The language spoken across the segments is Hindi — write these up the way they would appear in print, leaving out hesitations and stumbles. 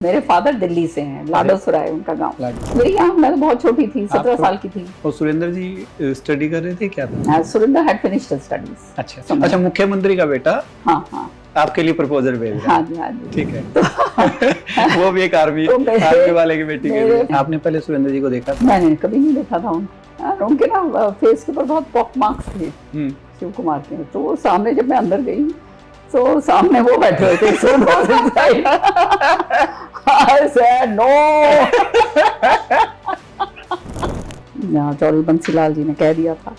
मेरे फादर दिल्ली से हैं, लाडोसराय उनका गांव। मेरी यहाँ मैं तो बहुत छोटी थी, 17 साल की थी। और सुरेंद्र जी स्टडी कर रहे थे क्या था? Surendra had finished studies. अच्छा, मुख्यमंत्री का बेटा। हाँ आपके लिए प्रपोजल भेज रहा है। हाँ जी। ठीक है। वो भी एक आर्मी वाले की बेटी के लिए। आपने पहले सुरेंद्र जी को देखा था? मैंने कभी नहीं देखा था उनके ना फेस के ऊपर बहुत पॉक मार्क्स थे शिव कुमार के। तो वो सामने जब मैं अंदर गई तो सामने वो बैठे हुए थे। So was inside. I said no. यहाँ चौधरी बंसीलाल जी ने कह दिया था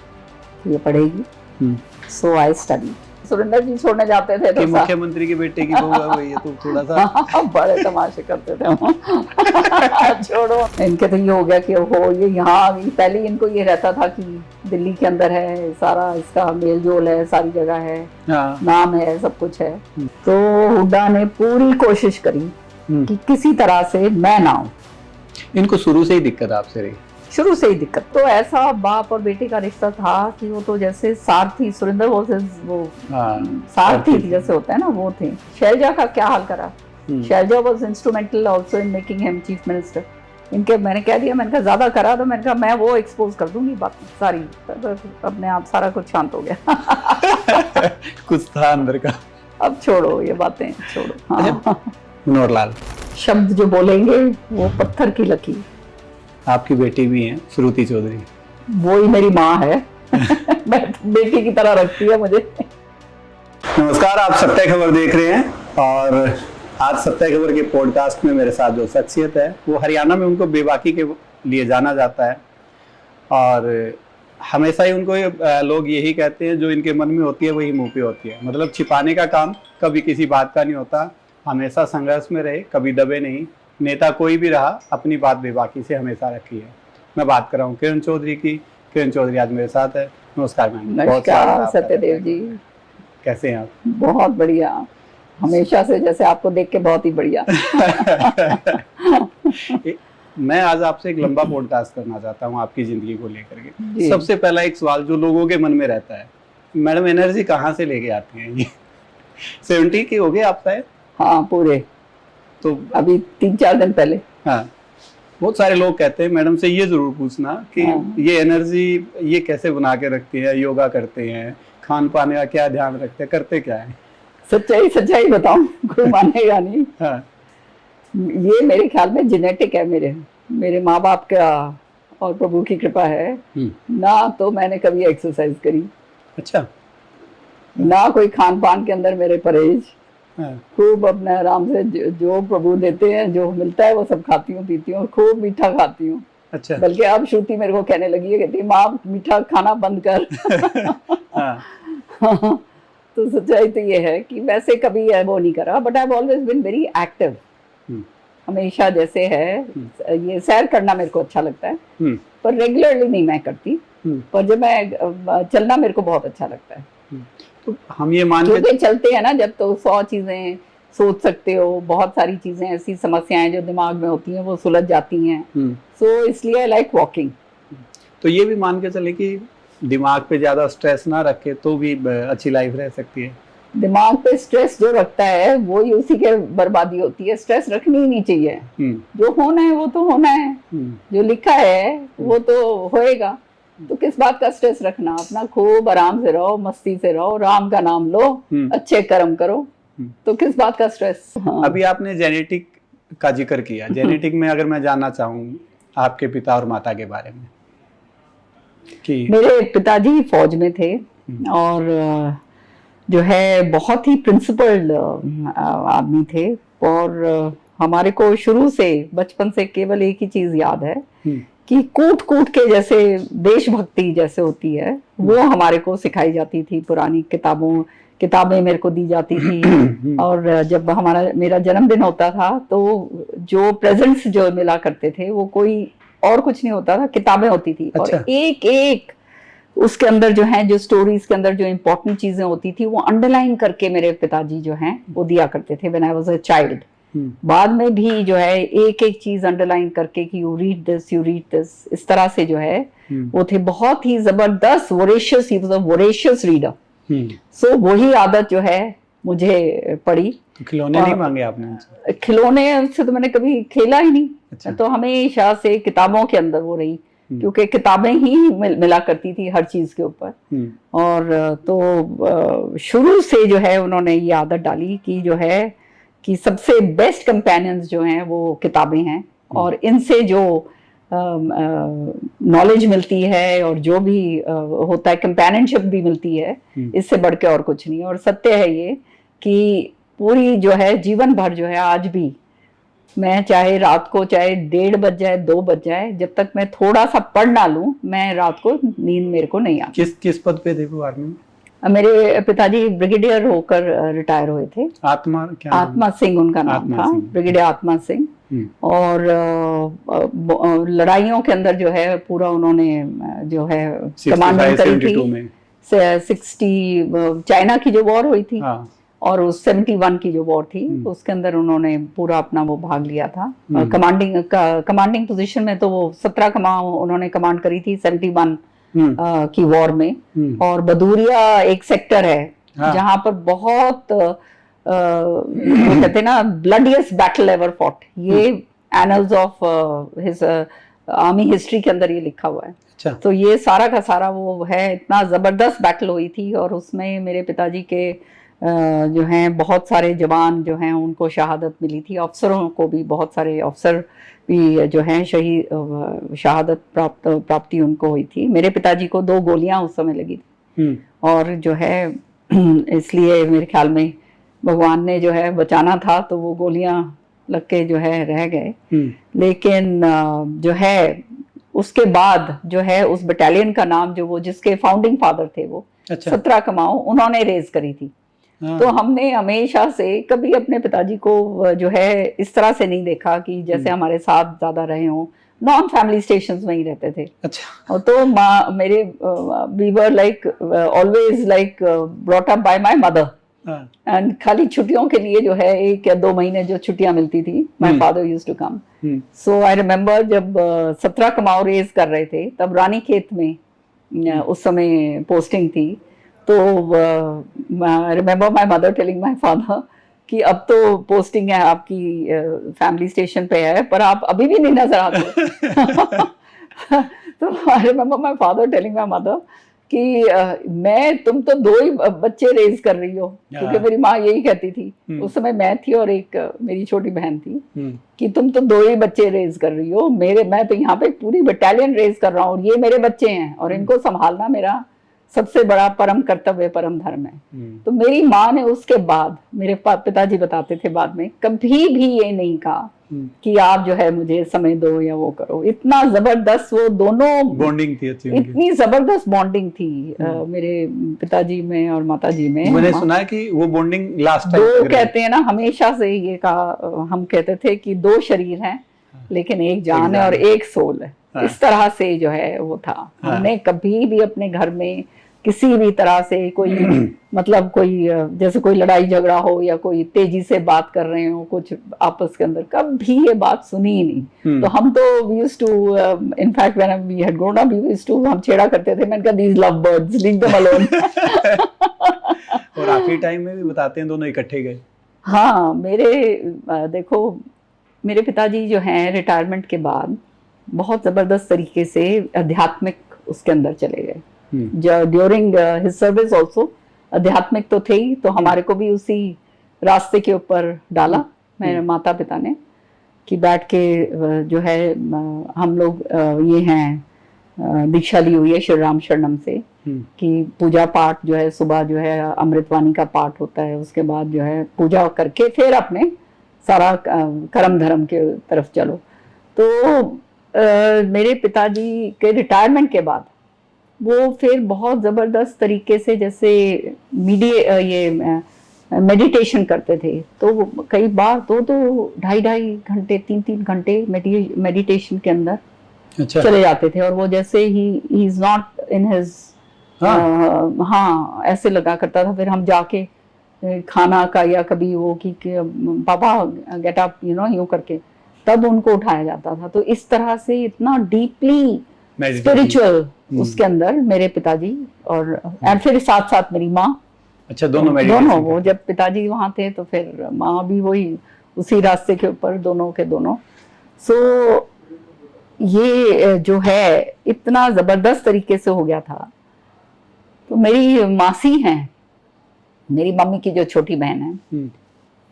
कि ये पढ़ेगी। So I studied. सुरेंद्र जी छोड़ने जाते थे तो मुख्यमंत्री के बेटे की बहू है वही, तो थोड़ा सा बड़े तमाशे करते थे छोड़ो। इनके तो ये हो गया कि हो ये यहाँ पहले इनको ये रहता था कि दिल्ली के अंदर है, सारा इसका मेल जोल है, सारी जगह है, नाम है, सब कुछ है। तो हुड्डा ने पूरी कोशिश करी कि किसी तरह से मैं ना हूँ। इनको शुरू से ही दिक्कत आपसे रही? शुरू से ही दिक्कत। तो ऐसा बाप और बेटे का रिश्ता था कि वो तो जैसे सारथी, सुरेंद्र वो सारथी जैसे होता है ना, वो थे। शैलजा का क्या हाल करा? Shailja was instrumental also in making him chief minister. इनके मैंने कह दिया, मैंने कहा ज्यादा करा तो मैंने कहा मैं वो एक्सपोज कर दूंगी बात सारी। अपने आप सारा कुछ शांत हो गया। कुछ था अंदर का। अब छोड़ो ये बातें, छोड़ो। मनोहरलाल शब्द जो बोलेंगे वो पत्थर की लकीर। आपकी बेटी भी है श्रुति चौधरी, वो ही मेरी माँ है। बेटी की तरह रखती है मुझे। नमस्कार, आप सत्य खबर देख रहे हैं और आज सत्य खबर के पॉडकास्ट में मेरे साथ जो शख्सियत है वो हरियाणा में उनको बेबाकी के लिए जाना जाता है और हमेशा ही उनको लोग यही कहते हैं जो इनके मन में होती है वही मुंह पे होती है। मतलब छिपाने का काम कभी किसी बात का नहीं होता, हमेशा संघर्ष में रहे, कभी दबे नहीं। नेता कोई भी रहा, अपनी बात बेबाकी से हमेशा रखी है। मैं बात कर रहा हूँ किरण चौधरी की। किरण चौधरी आज मेरे साथ है। नमस्कार मैम। नमस्कार सत्यदेव जी, कैसे हैं आप? बहुत बढ़िया, हमेशा से जैसे आपको देख के बहुत ही बढ़िया। मैं आज आपसे एक लंबा पॉडकास्ट करना चाहता हूँ आपकी जिंदगी को लेकर के। सबसे पहला एक सवाल जो लोगों के मन में रहता है, मैडम एनर्जी कहाँ से लेके आती हैं? ये 70 की हो गए आप शायद? हाँ पूरे, तो अभी 3-4 दिन पहले। हाँ, बहुत सारे लोग कहते हैं मैडम से ये जरूर पूछना कि ये एनर्जी ये कैसे बना के रखती है? योगा करते हैं, खान पान का क्या ध्यान रखते हैं, करते क्या है? सच्चाई बताऊं, कोई मानेगा नहीं। हाँ। ये मेरे ख्याल में जेनेटिक है, मेरे माँ बाप का और प्रभु की कृपा है ना। तो मैंने कभी एक्सरसाइज करी, अच्छा, ना कोई खान पान के अंदर मेरे परहेज। खूब अपने आराम से जो प्रभु देते हैं, जो मिलता है वो सब खाती हूँ, पीती हूँ, खूब मीठा खाती हूँ। अच्छा। बल्कि अब श्रुति मेरे को कहने लगी है, कहती माँ मीठा खाना बंद कर। तो सच्चाई तो ये है कि वैसे कभी वो नहीं करा, but I have always been very active. हमेशा जैसे है, ये सैर करना मेरे को अच्छा लगता है, पर रेगुलरली नहीं मैं करती। पर जब मैं चलना मेरे को बहुत अच्छा लगता है। तो हम ये मान के चलते हैं ना जब, तो 100 चीजें सोच सकते हो, बहुत सारी चीजें ऐसी समस्याएं जो दिमाग में होती हैं वो सुलझ जाती हैं। सो इसलिए आई लाइक वॉकिंग। तो ये भी मान के चले कि दिमाग पे ज्यादा स्ट्रेस ना रखे तो भी अच्छी लाइफ रह सकती है। दिमाग पे स्ट्रेस जो रखता है वो ही उसी के बर्बादी होती है। स्ट्रेस रखनी ही नहीं चाहिए। जो होना है वो तो होना है, जो लिखा है वो तो होएगा। तो किस बात का स्ट्रेस रखना? अपना खूब आराम से रहो, मस्ती से रहो, राम का नाम लो, अच्छे कर्म करो, तो किस बात का स्ट्रेस? हाँ। अभी आपने जेनेटिक का जिक्र किया, जेनेटिक में अगर मैं जानना चाहूँ आपके पिता और माता के बारे में कि मेरे पिताजी फौज में थे और जो है बहुत ही प्रिंसिपल्ड आदमी थे। और हमारे को शुरू से बचपन से केवल एक ही चीज याद है कि कूट कूट के जैसे देशभक्ति जैसे होती है वो हमारे को सिखाई जाती थी। पुरानी किताबें मेरे को दी जाती थी। और जब मेरा जन्मदिन होता था तो जो प्रेजेंट्स जो मिला करते थे वो कोई और कुछ नहीं होता था, किताबें होती थी। अच्छा। और एक उसके अंदर जो है, जो स्टोरीज के अंदर जो इम्पोर्टेंट चीजें होती थी वो अंडरलाइन करके मेरे पिताजी जो हैं वो दिया करते थे when I was a child. बाद में भी जो है एक चीज अंडरलाइन करके कि यू रीड दिस, इस तरह से जो है वो थे बहुत ही जबरदस्त voracious, he was a voracious reader. So वही आदत जो है मुझे पड़ी। तो खिलौने नहीं मांगे आपने उनसे? खिलौने से तो मैंने कभी खेला ही नहीं। अच्छा। तो हमेशा से किताबों के अंदर वो रही, क्योंकि किताबें ही मिला करती थी हर चीज के ऊपर। और तो शुरू से जो है उन्होंने ये आदत डाली कि जो है कि सबसे बेस्ट कंपेनियंस जो हैं वो किताबें हैं, और इनसे जो नॉलेज मिलती है और जो भी होता है कंपेनियनशिप भी मिलती है, इससे बढ़ के और कुछ नहीं। और सत्य है ये कि पूरी जो है जीवन भर जो है आज भी मैं चाहे रात को चाहे 1:30 बज जाए 2 बज जाए, जब तक मैं थोड़ा सा पढ़ ना लूं मैं रात को नींद मेरे को नहीं आती। किस पद पे थे वो आर्मी में? मेरे पिताजी ब्रिगेडियर होकर रिटायर हुए थे। आत्मा क्या? आत्मा सिंह उनका नाम था, ब्रिगेडियर आत्मा सिंह। और लड़ाइयों के अंदर जो है पूरा उन्होंने जो है कमांडिंग करी थी। 60 चाइना की जो वॉर हुई थी, और उस 71 की जो वॉर थी उसके अंदर उन्होंने पूरा अपना वो भाग लिया था। कमांडिंग पोजीशन में तो वो 17 कमांड उन्होंने कमांड करी थी 71 की वॉर में। और बदूरिया एक सेक्टर है जहां पर बहुत वो कहते हैं ना ब्लडियस्ट बैटल एवर फॉट। ये annuls of his army history के अंदर ये लिखा हुआ है। अच्छा। तो ये सारा का सारा वो है, इतना जबरदस्त बैटल हुई थी। और उसमें मेरे पिताजी के जो हैं बहुत सारे जवान जो हैं उनको शहादत मिली थी। अफसरों को भी, बहुत सारे अफसर भी जो हैं शहीद शहादत प्राप्ति उनको हुई थी। मेरे पिताजी को 2 गोलियां उस समय लगी थी, और जो है इसलिए मेरे ख्याल में भगवान ने जो है बचाना था, तो वो गोलियां लग के जो है रह गए। लेकिन जो है उसके बाद जो है उस बटालियन का नाम जो वो जिसके फाउंडिंग फादर थे वो 17 कमाओ उन्होंने रेज करी थी। तो हमने हमेशा से कभी अपने पिताजी को जो है इस तरह से नहीं देखा कि जैसे हमारे साथ ज्यादा रहे हों। नॉन फैमिली स्टेशंस में ही रहते थे। अच्छा। और तो मेरे we were like always like brought up by my mother. And खाली छुट्टियों के लिए जो है 1 या 2 महीने जो छुट्टियां मिलती थी, my father used to come. So I remember जब 17 कमाओ रेज कर रहे थे तब रानीखेत में उस समय पोस्टिंग थी। तो remember my mother telling my father कि अब तो पोस्टिंग है आपकी फैमिली स्टेशन पे है, पर आप अभी भी नहीं नजर आते। तो I remember my father telling my mother कि तुम तो 2 ही बच्चे रेज कर रही हो, क्योंकि मेरी माँ यही कहती थी। उस समय मैं थी और एक मेरी छोटी बहन थी, कि तुम तो 2 ही बच्चे रेज कर रही हो, मैं तो यहाँ पे पूरी बटालियन रेज कर रहा हूँ, और ये मेरे बच्चे हैं और इनको संभालना मेरा सबसे बड़ा परम कर्तव्य, परम धर्म है। तो मेरी माँ ने उसके बाद, मेरे पिताजी बताते थे बाद में, कभी भी ये नहीं कहा कि आप जो है मुझे समय दो या वो करो। इतना जबरदस्त वो दोनों बॉन्डिंग थी अच्छी, इतनी जबरदस्त बॉन्डिंग थी मेरे पिताजी में और माताजी में। मैंने सुना है कि वो बॉन्डिंग लास्ट टाइम 2 कहते हैं ना, हमेशा से ये कहा हम कहते थे कि 2 शरीर हैं लेकिन एक जान है और एक सोल है। इस तरह से जो है वो था। हमने कभी भी अपने घर में किसी भी तरह से कोई मतलब कोई जैसे कोई लड़ाई झगड़ा हो या कोई तेजी से बात कर रहे हो कुछ आपस के अंदर, कभी ये बात सुनी ही नहीं। तो हम तो we used to in fact when we had grown up we used to हम छेड़ा करते थे, मैंने कहा these love birds leave them alone। और आखिरी टाइम में भी बताते हैं दोनों इकट्ठे गए। हाँ, देखो मेरे पिताजी जो हैं रिटायरमेंट के बाद बहुत जबरदस्त तरीके से आध्यात्मिक उसके अंदर चले गए। ड्यूरिंग हिज सर्विस ऑल्सो आध्यात्मिक तो थे ही, तो हमारे को भी उसी रास्ते के ऊपर डाला मेरे माता पिता ने कि बैठ के जो है हम लोग ये हैं दीक्षा ली हुई है श्री राम शरणम से कि पूजा पाठ जो है सुबह जो है अमृतवाणी का पाठ होता है, उसके बाद जो है पूजा करके फिर अपने सारा कर्म धर्म के तरफ चलो। तो मेरे पिताजी के रिटायरमेंट के बाद वो फिर बहुत ज़बरदस्त तरीके से जैसे मेडिटेशन करते थे। तो कई बार 2-2 घंटे 3-3 घंटे मेडिटेशन के अंदर चले जाते थे। और वो जैसे he is not in his हाँ ऐसे लगा करता था। फिर हम जाके खाना का या कभी वो कि पापा गेट अप यूं करके तब उनको उठाया जाता था। तो इस तरह से इतना डीपली स्पिरिचुअल उसके अंदर मेरे पिताजी और फिर साथ साथ मेरी माँ अच्छा, दोनों मेडिटेशन दोनों, वो जब पिताजी वहाँ थे तो फिर माँ भी वही उसी रास्ते के ऊपर, दोनों के दोनों। सो ये जो है इतना जबरदस्त तरीके से हो गया था। तो मेरी मासी हैं, मेरी मम्मी की जो छोटी बहन है,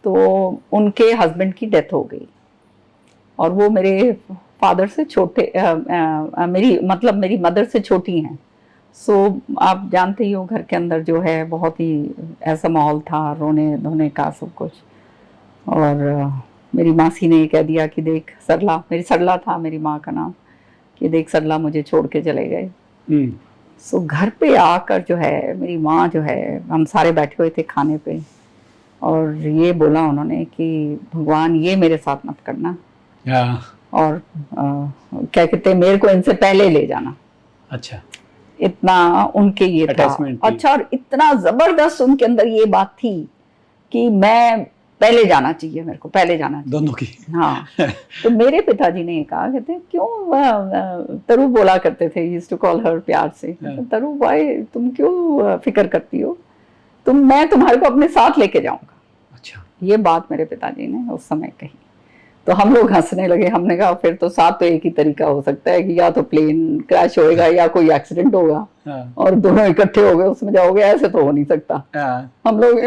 तो उनके हस्बैंड की डेथ हो गई और वो मेरे फादर से छोटे, मेरी मदर से छोटी हैं। सो आप जानते ही हो घर के अंदर जो है बहुत ही ऐसा माहौल था, रोने धोने का सब कुछ। और मेरी मासी ने ये कह दिया कि देख सरला, मेरी सरला था मेरी माँ का नाम, कि देख सरला मुझे छोड़ के चले गए। सो घर पे आकर जो है मेरी माँ जो है, हम सारे बैठे हुए थे खाने पे, और ये बोला उन्होंने कि भगवान ये मेरे साथ मत करना, और क्या कहते हैं, मेरे को इनसे पहले ले जाना। अच्छा, इतना उनके ये था। अच्छा, और इतना जबरदस्त उनके अंदर ये बात थी कि मैं पहले जाना चाहिए, मेरे को पहले जाना चाहिए दोनों की। हाँ। तो मेरे पिताजी ने कहा, कहते क्यों, तरू बोला करते थे, यूज्ड टू कॉल हर प्यार से, तरू भाई तुम क्यों फिक्र करती हो, मैं तुम्हारे को अपने साथ लेके जाऊंगा। अच्छा, ये बात मेरे पिताजी ने उस समय कही। तो हम लोग हंसने लगे, हमने कहा फिर तो साथ तो एक ही तरीका हो सकता है कि या तो प्लेन क्रैश होएगा या कोई एक्सीडेंट होगा, और दोनों इकट्ठे हो गए उसमें जाओगे, ऐसे तो हो नहीं सकता। हम लोग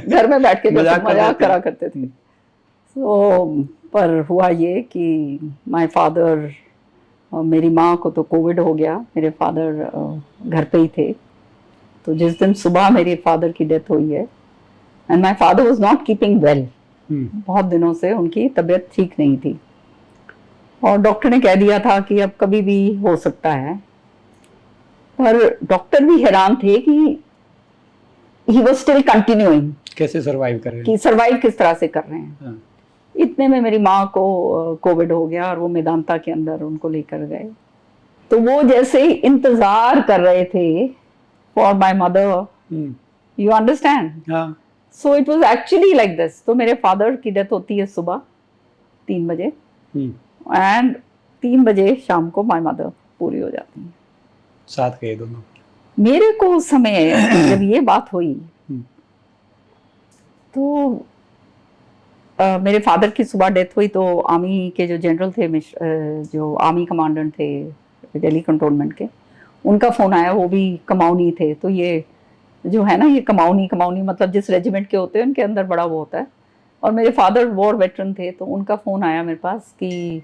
घर में बैठ के मजाक करा करते थे। तो पर हुआ ये कि माय फादर, मेरी माँ को तो कोविड हो गया, मेरे फादर घर पे ही थे। तो जिस दिन सुबह मेरे फादर की डेथ हुई है, and my father was not keeping well, बहुत दिनों से उनकी तबीयत ठीक नहीं थी, और डॉक्टर ने कह दिया था कि अब कभी भी हो सकता है। पर डॉक्टर भी हैरान थे कि ही वाज स्टिल कंटिन्यूइंग, कैसे सरवाइव कर रहे हैं, कि सरवाइव किस तरह से कर रहे हैं। इतने में मेरी माँ को कोविड हो गया और वो मेदांता के अंदर उनको लेकर गए। तो वो जैसे इंतजार कर रहे थे for my mother, you understand. So it was actually like this. तो मेरे फादर की डेथ होती है सुबह 3 बजे, एंड 3 बजे शाम को माय मदर पूरी हो जाती है। साथ गए दोनों। मेरे को उस समय जब ये बात हुई तो मेरे फादर की सुबह डेथ हुई, तो आर्मी के जो जनरल थे, जो आर्मी कमांडेंट थे दिल्ली कंटोनमेंट के, उनका फ़ोन आया। वो भी कमाऊनी थे। तो ये जो है ना, ये कमाऊनी मतलब जिस रेजिमेंट के होते हैं उनके अंदर बड़ा वो होता है। और मेरे फादर वॉर वेटरन थे, तो उनका फ़ोन आया मेरे पास कि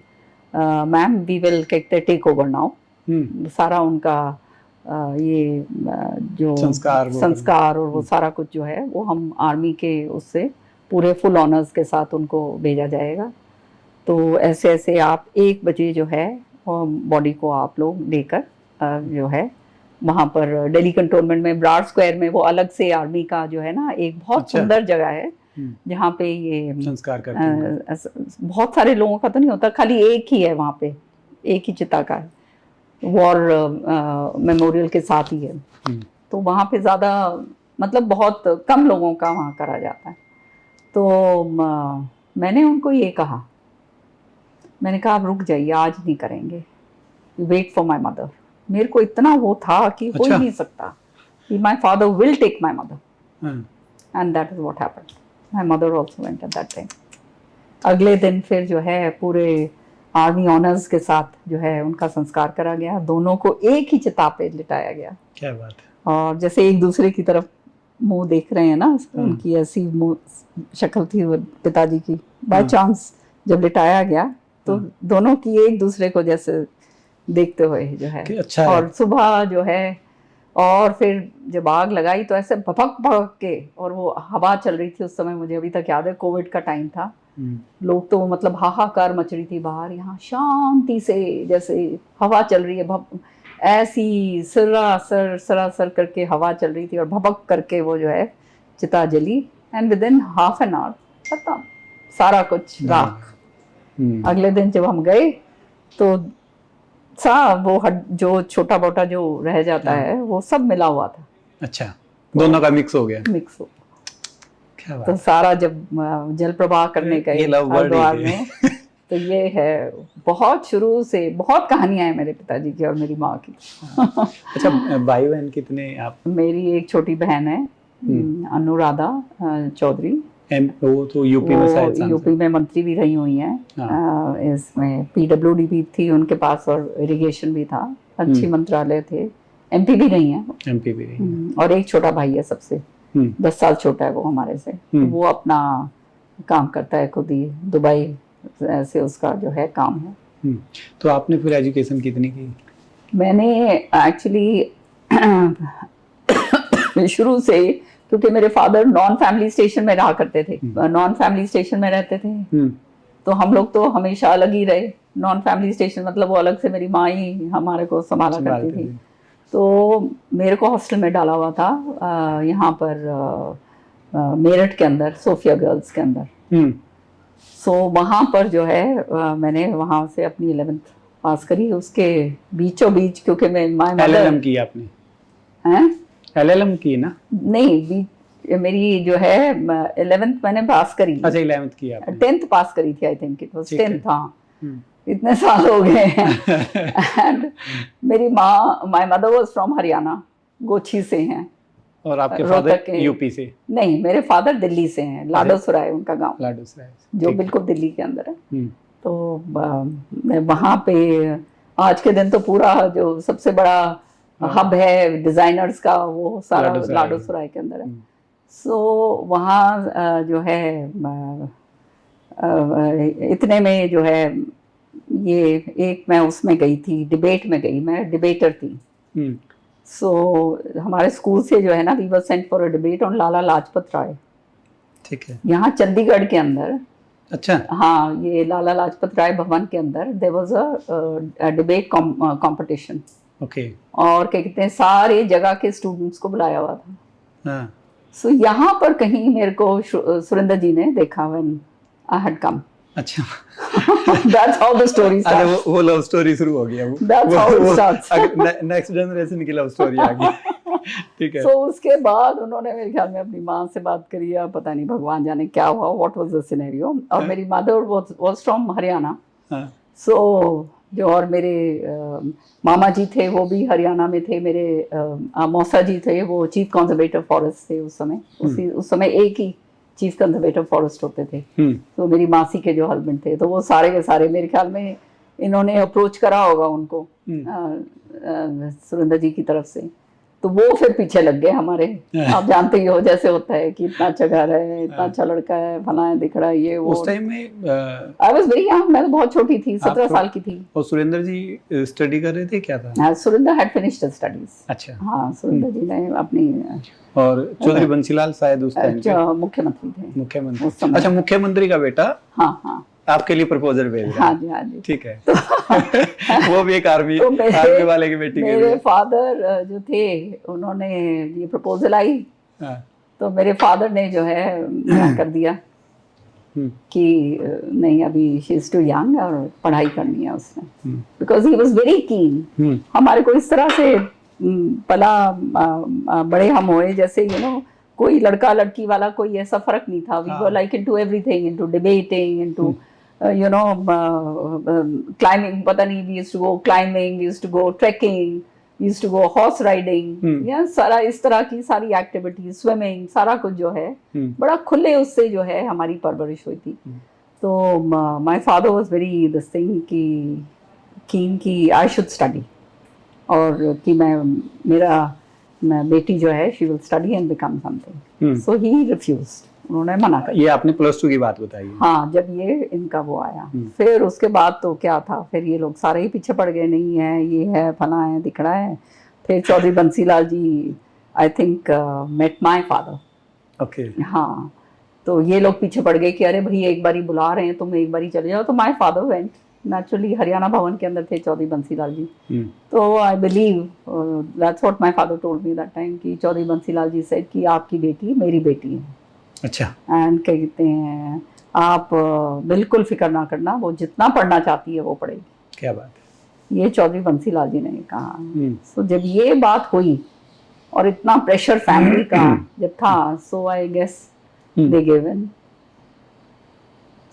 ma'am we will take over now. सारा उनका ये जो संस्कार और वो सारा कुछ जो है वो हम आर्मी के उससे पूरे फुल ऑनर्स के साथ उनको भेजा जाएगा। तो ऐसे ऐसे आप 1 बजे जो है बॉडी को आप लोग लेकर जो है वहाँ पर दिल्ली कंटोनमेंट में ब्रार स्क्वायर में, वो अलग से आर्मी का जो है ना एक बहुत सुंदर जगह है जहाँ पे ये संस्कार करते हैं। बहुत सारे लोगों का तो नहीं होता, खाली एक ही है वहाँ पे, एक ही चिता का है, वॉर मेमोरियल के साथ ही है। तो वहाँ पे ज़्यादा मतलब बहुत कम लोगों का वहाँ करा जाता है। तो मैंने उनको ये कहा, मैंने कहा आप रुक जाइए, आज नहीं करेंगे, वेट फॉर माय मदर। मेरे को इतना वो था कि हो ही नहीं सकता कि my father will take my mother, and that is what happened. My mother also went at that time. अगले दिन फिर जो है पूरे आर्मी ऑनर्स के साथ जो है उनका संस्कार करा गया। दोनों को एक ही चिता पे लिटाया गया। क्या बात है। और जैसे एक दूसरे की तरफ मुंह देख रहे हैं ना, उनकी ऐसी शक्ल थी पिताजी की। बाय चांस जब लिटाया गया तो दोनों की एक दूसरे को जैसे देखते हुए जो है। अच्छा और सुबह जो है, और फिर जब आग लगाई तो ऐसे भपक भपक के, और वो हवा चल रही थी उस समय, मुझे अभी तक याद है, कोविड का टाइम था। लोग तो मतलब हाहाकार मच रही थी बाहर, यहाँ शांति से जैसे हवा चल रही है, ऐसी सरासर करके हवा चल रही थी, और भपक करके वो जो है चिता जली, and with in half an hour खत्म सारा कुछ राख। अगले दिन जब हम गए तो वो जो छोटा मोटा जो रह जाता है वो सब मिला हुआ था। अच्छा, दोनों का मिक्स हो गया। मिक्स हो, क्या बात। तो सारा जब जल प्रवाह करने गए हरिद्वार में तो ये है, बहुत शुरू से बहुत कहानियां हैं मेरे पिताजी की और मेरी माँ की। अच्छा, भाई बहन कितने आप? मेरी एक छोटी बहन है अनुराधा चौधरी, वो तो यूपी में शायद सांसद। यूपी में मंत्री भी रही हुई हैं। हाँ। इसमें पीडब्ल्यूडी भी थी उनके पास और इरिगेशन भी था, अच्छी मंत्रालय थे। एमपी भी रही हैं। एमपी भी रही हैं। और एक छोटा भाई है सबसे, 10 साल छोटा है वो हमारे से। तो वो अपना काम करता है खुद ही, दुबई से उसका जो है काम है। तो आपने फिर एजुकेशन कितनी की? मैंने एक्चुअली शुरू से, क्योंकि मेरे फादर नॉन फैमिली स्टेशन में रहा करते थे, नॉन फैमिली स्टेशन में रहते थे, तो हम लोग तो हमेशा अलग ही रहे। नॉन फैमिली स्टेशन मतलब वो अलग से, मेरी माँ ही हमारे को संभाला करती थी। तो मेरे को हॉस्टल में डाला हुआ था यहाँ पर मेरठ के अंदर, सोफिया गर्ल्स के अंदर। सो वहाँ पर जो है मैंने वहाँ से अपनी 11th पास करी। उसके बीचों बीच, क्योंकि मैं LLM की आपने? हैं? LLM की ना? नहीं, मेरी जो है 11th मैंने पास करी। अच्छा, 11th की आपने? 10th पास करी थी, I think it was 10th। हाँ, इतने साल हो गए हैं। एंड मेरी माँ, my mother was from Haryana, गोची से हैं। और आपके फादर यूपी से? नहीं, मेरे फादर दिल्ली से हैं, लाडोसराय उनका गांव, लाडोसराय, जो बिल्कुल दिल्ली के अंदर है। तो मैं वहाँ पे, आज के दिन तो पूरा जो सबसे बड़ा हब है डिजाइनर्स का, वो सारा लाडोसराय के अंदर है। सो वहाँ जो है इतने में जो है ये एक, मैं उसमें गई थी, डिबेट में गई, मैं डिबेटर थी। सो हमारे स्कूल से जो है ना, we were sent for a debate on Lala Lajpat Rai. ठीक है। यहाँ चंडीगढ़ के अंदर। अच्छा। हाँ, ये लाला लाजपत राय भवन के अंदर there was a debate competition. Okay. और क्या कहते हैं, सारे जगह के स्टूडेंट्स को बुलाया हुआ था। हाँ। सो यहाँ पर कहीं मेरे को सुरेंद्र जी ने देखा व्हेन आई हैड कम। अच्छा। That's how the story starts. अरे वो लव स्टोरी शुरू हो गया। That's how it starts. Next generation की लव स्टोरी आ गई। ठीक है। So उसके बाद उन्होंने मेरे ख्याल में अपनी माँ से बात करी, या पता नहीं भगवान जाने क्या हुआ, what was the scenario। और मेरी mother was from Haryana. So जो और मेरे मामा जी थे वो भी हरियाणा में थे। मेरे मौसा जी थे, वो चीफ कंजर्वेटर फॉरेस्ट थे उस समय। उस समय एक ही चीफ कंजर्वेटर फॉरेस्ट होते थे। तो मेरी मासी के जो हस्बैंड थे, तो वो सारे के सारे मेरे ख्याल में इन्होंने अप्रोच करा होगा उनको सुरेंद्र जी की तरफ से। तो वो फिर पीछे लग गए हमारे। आप जानते ही हो जैसे होता है कि इतना अच्छा घर है, इतना अच्छा लड़का है, फलाना है, दिख रहा है, ये वो। उस टाइम में आई वाज वेरी यंग, मैं तो बहुत छोटी थी, 17 साल की थी। और सुरेंद्र जी स्टडी कर रहे थे, क्या था? हाँ, सुरेंद्र हैड फिनिश्ड स्टडीज। अच्छा। हाँ, सुरेंद्र जी ने अपनी। और चौधरी बंसीलाल शायद उस टाइम के मुख्यमंत्री थे। मुख्यमंत्री। अच्छा, मुख्यमंत्री का बेटा। हाँ हाँ, आपके लिए प्रपोजल भेज रहा है। हाँ जी, हाँ जी। ठीक है। वो भी एक आर्मी वाले की बेटी के लिए। मेरे फादर जो थे, उन्होंने ये प्रपोजल आई, तो मेरे फादर ने जो है मना कर दिया कि नहीं, अभी शी इज टू यंग और पढ़ाई करनी है उसने, because he was very keen. हमारे को इस तरह से पला बड़े हम हुए, जैसे यू नो कोई लड़का लड़की वाला कोई ऐसा फर्क नहीं था। We were like into everything, into debating, into you know climbing, पता नहीं, we used to go climbing, we used to go trekking, we used to go horse riding, या सारा इस तरह की सारी एक्टिविटीज, स्विमिंग, सारा कुछ जो है बड़ा खुले उससे जो है हमारी परवरिश हुई थी। तो my father was very this thing कि कीन कि I should study, और कि मेरा बेटी जो है she will study and become something. So he refused, उन्होंने मना कर। ये आपने +2 की बात बताई। हाँ, जब ये इनका वो आया, फिर उसके बाद तो क्या था, फिर ये लोग सारे ही पीछे पड़ गए, नहीं है, ये है, फला है, दिख रहा है। फिर Chaudhary Bansilal ji I think met my father. Okay. हाँ, तो ये लोग पीछे पड़ गए कि अरे भाई एक बारी बुला रहे हैं, तुम एक बारी चले जाओ। तो my father went naturally, Haryana भवन के अंदर थे चौधरी बंसीलाल जी। तो I believe that's what my father told me that time कि चौधरी बंसीलाल जी सेड कि आपकी बेटी मेरी बेटी है। अच्छा। एंड क्या कहते हैं, आप बिल्कुल फिक्र ना करना, वो जितना पढ़ना चाहती है वो पढ़ेगी। क्या बात है। ये चौधरी बंसीलाल जी ने कहा। सो जब ये बात हुई और इतना प्रेशर फैमिली का जब था, so I guess they give in.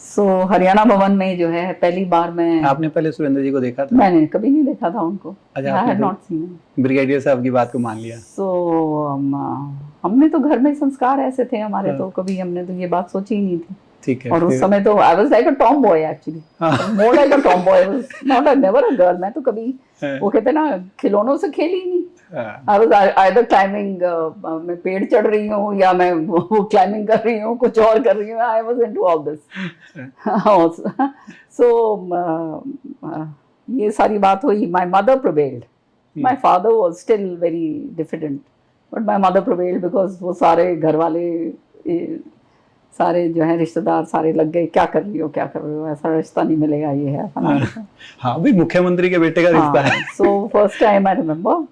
So Haryana भवन में जो है पहली बार मैं। आपने पहले सुरेंद्र जी को देखा था? मैंने कभी नहीं देखा था उनको। अच्छा, I had not seen. Brigadier साहब की बात को मान लिया। सो हमने तो घर में संस्कार ऐसे थे हमारे, हाँ। तो कभी हमने तो ये बात सोची ही नहीं थी। ठीक है। और उस फिर- समय तो I was like a Tom boy actually, more like a Tom boy, not a never a girl. मैं तो कभी हाँ, वो कहते ना खिलौनों से खेली ही नहीं। हाँ, आई वाज आइदर क्लाइंबिंग, मैं पेड़ चढ़ रही हूँ या मैं वो क्लाइंबिंग कर रही हूँ, कुछ और कर रही हूँ। I was into all this. So ये सारी बात हुई। My mother prevailed, my father was still very diffident, but my mother prevailed because वो सारे घर वाले, सारे जो है रिश्तेदार सारे लग गए, क्या कर रही हो, क्या कर रही हो, ऐसा रिश्ता नहीं मिलेगा, ये है फलाना है। हाँ भाई, मुख्यमंत्री के बेटे का रिश्ता है। So first time I remember,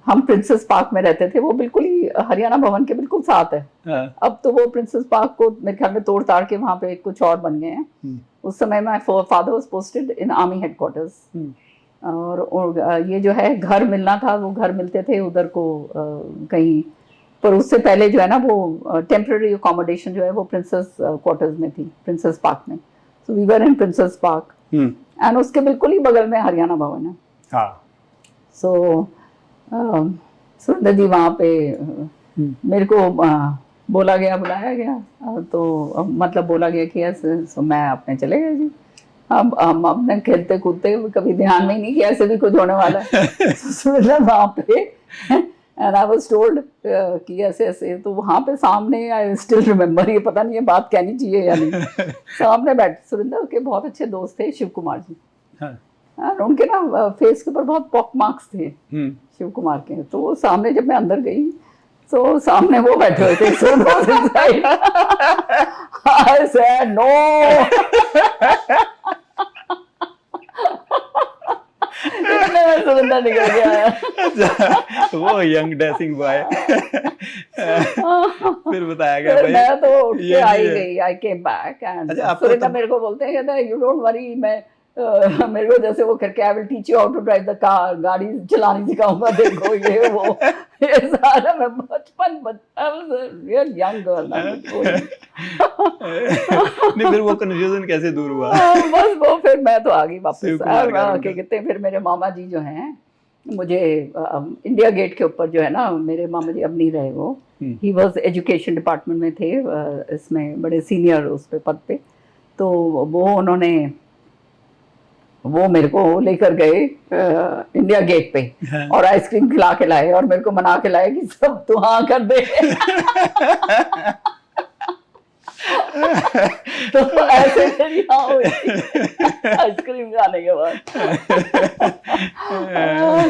हम प्रिंसेस पार्क में रहते थे, वो बिल्कुल ही हरियाणा भवन के बिल्कुल साथ है। हाँ, अब तो वो प्रिंसेस पार्क को मेरे ख्याल में तोड़ ताड़ के वहाँ पे कुछ और बन गए हैं। उस समय my father was posted in army headquarters, और ये जो है घर मिलना था, वो घर मिलते थे उधर को कहीं, पर उससे पहले जो है ना वो टेम्पररी अकोमोडेशन जो है वो प्रिंसेस क्वार्टर्स में थी, प्रिंसेस पार्क में। So we were in princess park, and उसके बिल्कुल ही बगल में हरियाणा भवन है। हाँ, सो सुंदर जी वहाँ पे मेरे को बोला गया, बुलाया गया, तो मतलब बोला गया कि ऐसे, सो मैं अपने चले गए जी। अब हम अपने खेलते कूदते कभी ध्यान में ही नहीं कि ऐसे भी कुछ होने वाला है। सुंदर वहाँ पे, एंड आई वाज टोल्ड कि ऐसे ऐसे, तो वहाँ पे सामने, आई स्टिल रिमेम्बर, ये पता नहीं ये बात कहनी चाहिए या नहीं, सामने बैठ सुरेंद्र के बहुत अच्छे दोस्त थे शिव कुमार जी, और उनके ना फेस के ऊपर बहुत पॉक मार्क्स थे शिव कुमार के। तो वो सामने जब मैं अंदर गई तो सामने वो बैठे हुए थे, so was inside. I said no. इतने में सुरेंद्र निकल गया। अच्छा, वो यंग ड्रेसिंग बॉय। फिर बताया गया फिर भाई, मैं तो उठ के ये आई नहीं है। गई, आई केम बैक, एंड अच्छा, आपको सुरेंद्र तब- मेरे को बोलते हैं, कहते हैं यू डोंट वरी, मैं मेरे को जैसे वो करके, I will teach you how to drive the car, गाड़ी चलानी सिखाऊंगा, देखो ये वो, ये सारा। मैं बचपन रियल यंग गर्ल। नहीं, फिर वो कंफ्यूजन कैसे दूर हुआ? बस वो फिर मैं तो आ गई वापस। शिव कुमार का रोल। क्या कहते हैं, फिर मेरे मामा जी जो हैं, मुझे इंडिया गेट के ऊपर जो है ना, मेरे मामा जी अब नहीं रहे, वो ही वॉज एजुकेशन डिपार्टमेंट में थे, इसमें बड़े सीनियर उस पे पद पे। तो वो उन्होंने, वो मेरे को लेकर गए इंडिया गेट पे, और आइसक्रीम खिला के लाए, और मेरे को मना के लाए कि सब तू हाँ कर दे। तो ऐसे मेरी हाँ हुई आइसक्रीम खाने के बाद।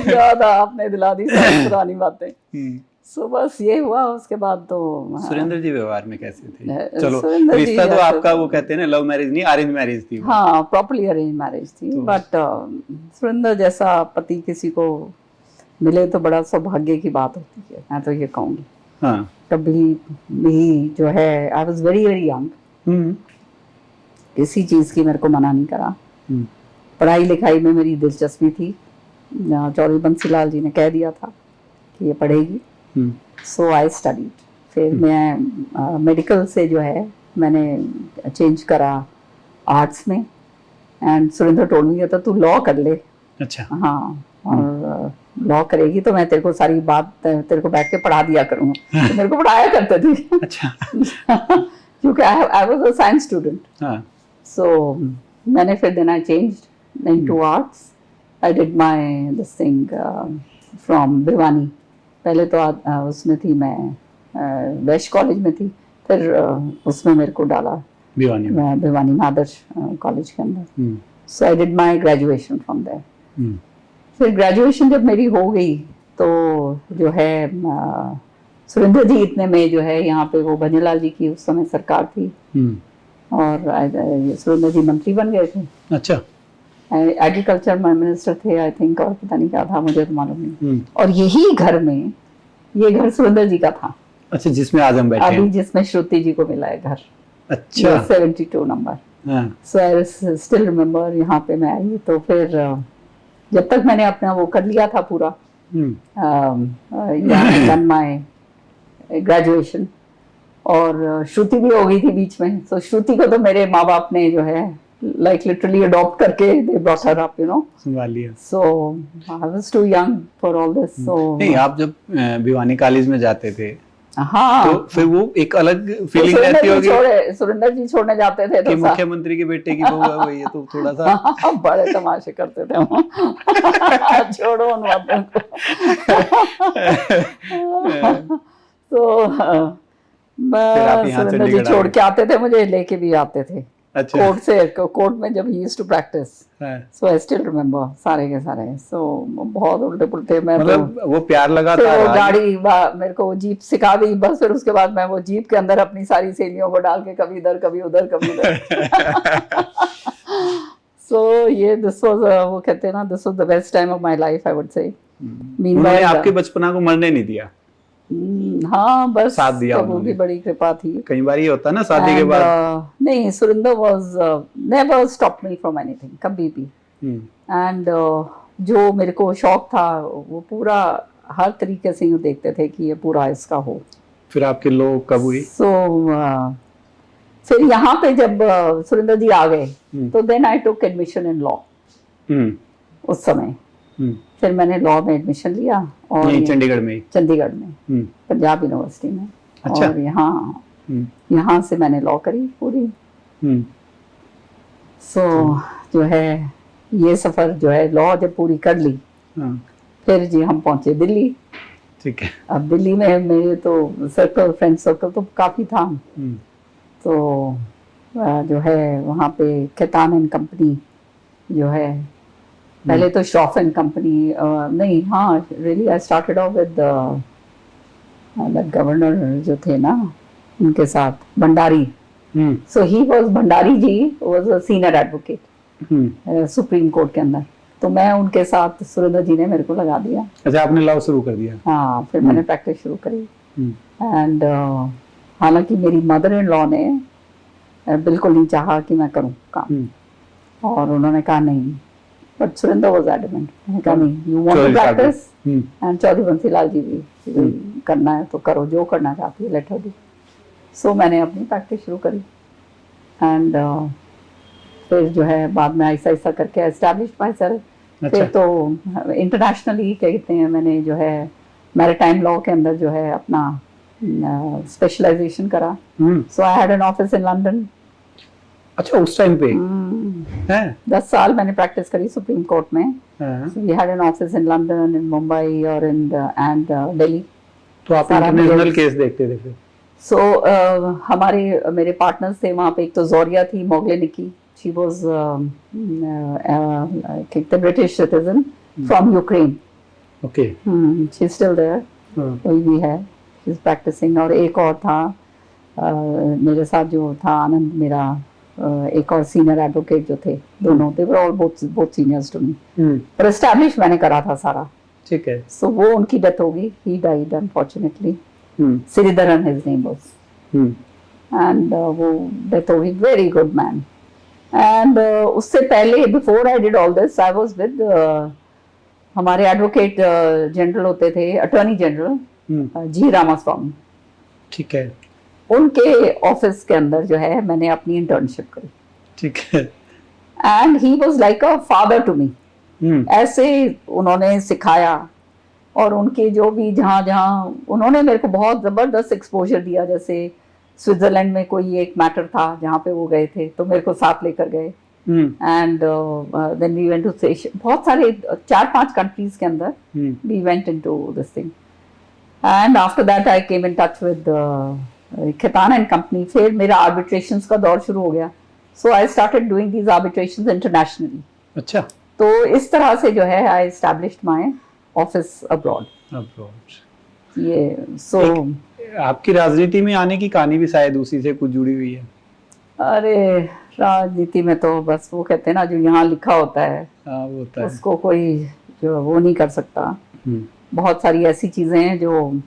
क्या था, आपने दिला दी सारी पुरानी बातें। सो बस ये हुआ, उसके बाद तो सुरेंद्र जी व्यवहार में कैसे थे? चलो, सुरेंद्र जी रिश्ता तो ऐसे आपका तो- वो कहते हैं ना, लव मैरिज नहीं, अरेंज मैरिज थी वो। हाँ, प्रॉपर्ली अरेंज मैरिज थी, बट सुरेंद्र जैसा पति किसी को मिले तो बड़ा सौभाग्य की बात होती है, मैं तो ये कहूँगी। हाँ, कभी भी जो है, आई वॉज वेरी वेरी यंग, किसी चीज़ की मेरे को मना नहीं करा। पढ़ाई लिखाई में मेरी दिलचस्पी थी, चौधरी बंसीलाल जी ने कह दिया था कि ये पढ़ेगी, सो आई स्टडीड। फिर मैं मेडिकल से जो है मैंने चेंज करा आर्ट्स में, एंड सुरेंद्र टोल्ड मी था तू लॉ कर ले। अच्छा, हाँ, और लॉ करेगी तो मैं तेरे को सारी बात तेरे को बैठ के पढ़ा दिया करूँगा। तो मेरे को पढ़ाया करते थे। अच्छा। क्योंकि I was a science student, हाँ, सो मैंने फिर then I changed into arts. I did my this thing from Bhiwani. पहले तो उसमें थी मैं, वेस्ट कॉलेज में थी, फिर उसमें मेरे को डाला भिवानी में। मैं भिवानी में आदर्श कॉलेज के अंदर। So I did my graduation from there. फिर ग्रेजुएशन जब मेरी हो गई तो जो है सुरेंद्र जी इतने में जो है यहाँ पे वो भंजलाल जी की उस समय सरकार थी, और सुरेंद्र जी मंत्री बन गए थे। अच्छा, एग्रीकल्चर मिनिस्टर थे आई थिंक, और पता नहीं क्या था, मुझे तो मालूम नहीं। और यही घर में, ये घर सुरेंद्र जी का था। अच्छा, जिसमें आज हम बैठे अभी हैं। जिसमें श्रुति जी को मिला है घर, अच्छा, 72 नंबर। हाँ, सो आई स्टिल रिमेम्बर, यहाँ पे मैं आई तो फिर जब तक मैंने अपना वो कर लिया था पूरा, डन माय ग्रेजुएशन, और श्रुति भी हो गई थी बीच में। सो श्रुति को तो मेरे माँ बाप ने जो है like literally adopt करके they brought her up, you know. संभाल लिया। So I was too young for all this. So नहीं, आप जब भिवानी कॉलेज में जाते थे हाँ, तो फिर वो एक अलग तो फीलिंग रहती होगी सुरेंद्र जी छोड़ने जाते थे कि तो मुख्यमंत्री के बेटे की बहू है वो, ये तो थोड़ा सा बड़े तमाशे करते थे हम। छोड़ो उन बातों को। तो फिर आप यहाँ सुरेंद्र जी चंडीगढ़ आ छोड़ गए। के आते थे, मुझे लेके भी आते थे अच्छा। कोर्ट में जब ही यूज्ड टू प्रैक्टिस। हाँ। सो आई स्टिल रिमेम्बर सारे के सारे। सो बहुत उल्टे पुल्टे मैं तो मतलब वो प्यार फिर लगातार वो रहा। गाड़ी मेरे को वो जीप सिखा दी बस। फिर उसके बाद मैं वो जीप के अंदर अपनी सारी सहेलियों को डाल के कभी इधर कभी उधर कभी उधर। सो ये दिस वाज वो कहते हैं ना, this was the best time of my life I would say. उन्होंने आपके बचपना को मरने नहीं दिया। हाँ, बस साथ दिया प्रभु उन्होंने। की बड़ी कृपा थी। कई बार ये होता है ना शादी के बाद। नहीं, Surinder was never stop me from anything, कभी भी। एंड जो मेरे को शौक था वो पूरा हर तरीके से यूँ देखते थे कि ये पूरा इसका हो। फिर आपके लोग कब हुई? फिर यहाँ पे जब सुरिंदर जी आ गए तो then I took admission in law. उस समय फिर मैंने लॉ में एडमिशन लिया और चंडीगढ़ में ही? चंडीगढ़ में, पंजाब यूनिवर्सिटी में। अच्छा। और यहाँ से मैंने लॉ करी पूरी। सो जो है ये सफर जो है लॉ जब पूरी कर ली फिर जी हम पहुंचे दिल्ली। ठीक है। अब दिल्ली में मेरे तो सर्कल, फ्रेंड सर्कल तो काफी था। तो जो है वहाँ पे खेतान एंड कंपनी जो है, पहले तो श्रॉफ एंड कंपनी नहीं, हाँ really I started off with governor जो थे ना उनके साथ, Bhandari. So he was, Bhandari ji was a senior advocate supreme court के अंदर। तो मैं उनके साथ, सुरेंद्र जी ने मेरे को लगा दिया। अच्छा, आपने लॉ शुरू कर दिया? हाँ, फिर मैंने प्रैक्टिस शुरू करी। एंड हालांकि मेरी मदर इन लॉ ने बिल्कुल नहीं चाहा कि मैं करूँ काम, और उन्होंने कहा नहीं, बट सुरेंद्र वाज एडमेंट। मैंने कहा नहीं, you want to practice and Chaudhary Bansilal ji भी करना है तो करो, जो करना चाहती है लेट हर डू। सो मैंने अपनी प्रैक्टिस शुरू करी एंड फिर जो है बाद में ऐसा ऐसा करके एस्टैब्लिश माई सेल्फ। फिर तो इंटरनेशनली क्या कहते हैं, मैंने जो है मैरिटाइम लॉ के अंदर जो है अपना स्पेशलाइजेशन करा। So I had an office in London. अच्छा, उस टाइम पे है 10 साल मैंने प्रैक्टिस करी सुप्रीम कोर्ट में। We had an office in London, in Mumbai और इन एंड दिल्ली। तो आप इंटरनेशनल केस देखते थे फिर? सो हमारे मेरे पार्टनर्स थे वहाँ पे। एक तो जोरिया थी मोगलेनिकी, she was British citizen from Ukraine. Okay. She is still there, कोई भी है, शी इज प्रैक्टिसिंग। और एक और था मेरे साथ जो था आनंद, मेरा एक और सीनियर एडवोकेट जो थे, दोनों they were all both seniors to me. पर एस्टैब्लिश मैंने करा था सारा। ठीक है। सो वो उनकी डेथ हो गई, he died unfortunately. Sreedharan his name was, and वो डेथ हो गई। Very good man. एंड उससे पहले, before I did all this, I was with हमारे एडवोकेट जनरल होते थे, अटॉर्नी जनरल जी रामास्वामी। ठीक है। उनके ऑफिस के अंदर जो है मैंने अपनी इंटर्नशिप करी। ठीक है। And he was like a father to me. ऐसे उन्होंने सिखाया, और उनके जो भी जहाँ जहाँ उन्होंने मेरे को बहुत ज़बरदस्त एक्सपोजर दिया। जैसे स्विट्जरलैंड में कोई एक मैटर था जहाँ पे वो गए थे तो मेरे को साथ लेकर गए। And then we went to बहुत सारे 4-5 कंट्रीज के अंदर we went into this thing. And after that I came in touch with Khaitan and company. फिर मेरा आर्बिट्रेशंस का दौर शुरू हो गया। So I started doing these arbitrations internationally. अच्छा। तो इस तरह से जो है I established my office abroad. ये सो आपकी राजनीति में आने की कहानी भी शायद उसी से कुछ जुड़ी हुई है। अरे राजनीति में तो बस वो कहते हैं ना, जो यहाँ लिखा होता है वो होता है, उसको कोई जो वो नहीं कर सकता। बहुत सारी ऐसी चीजें हैं जो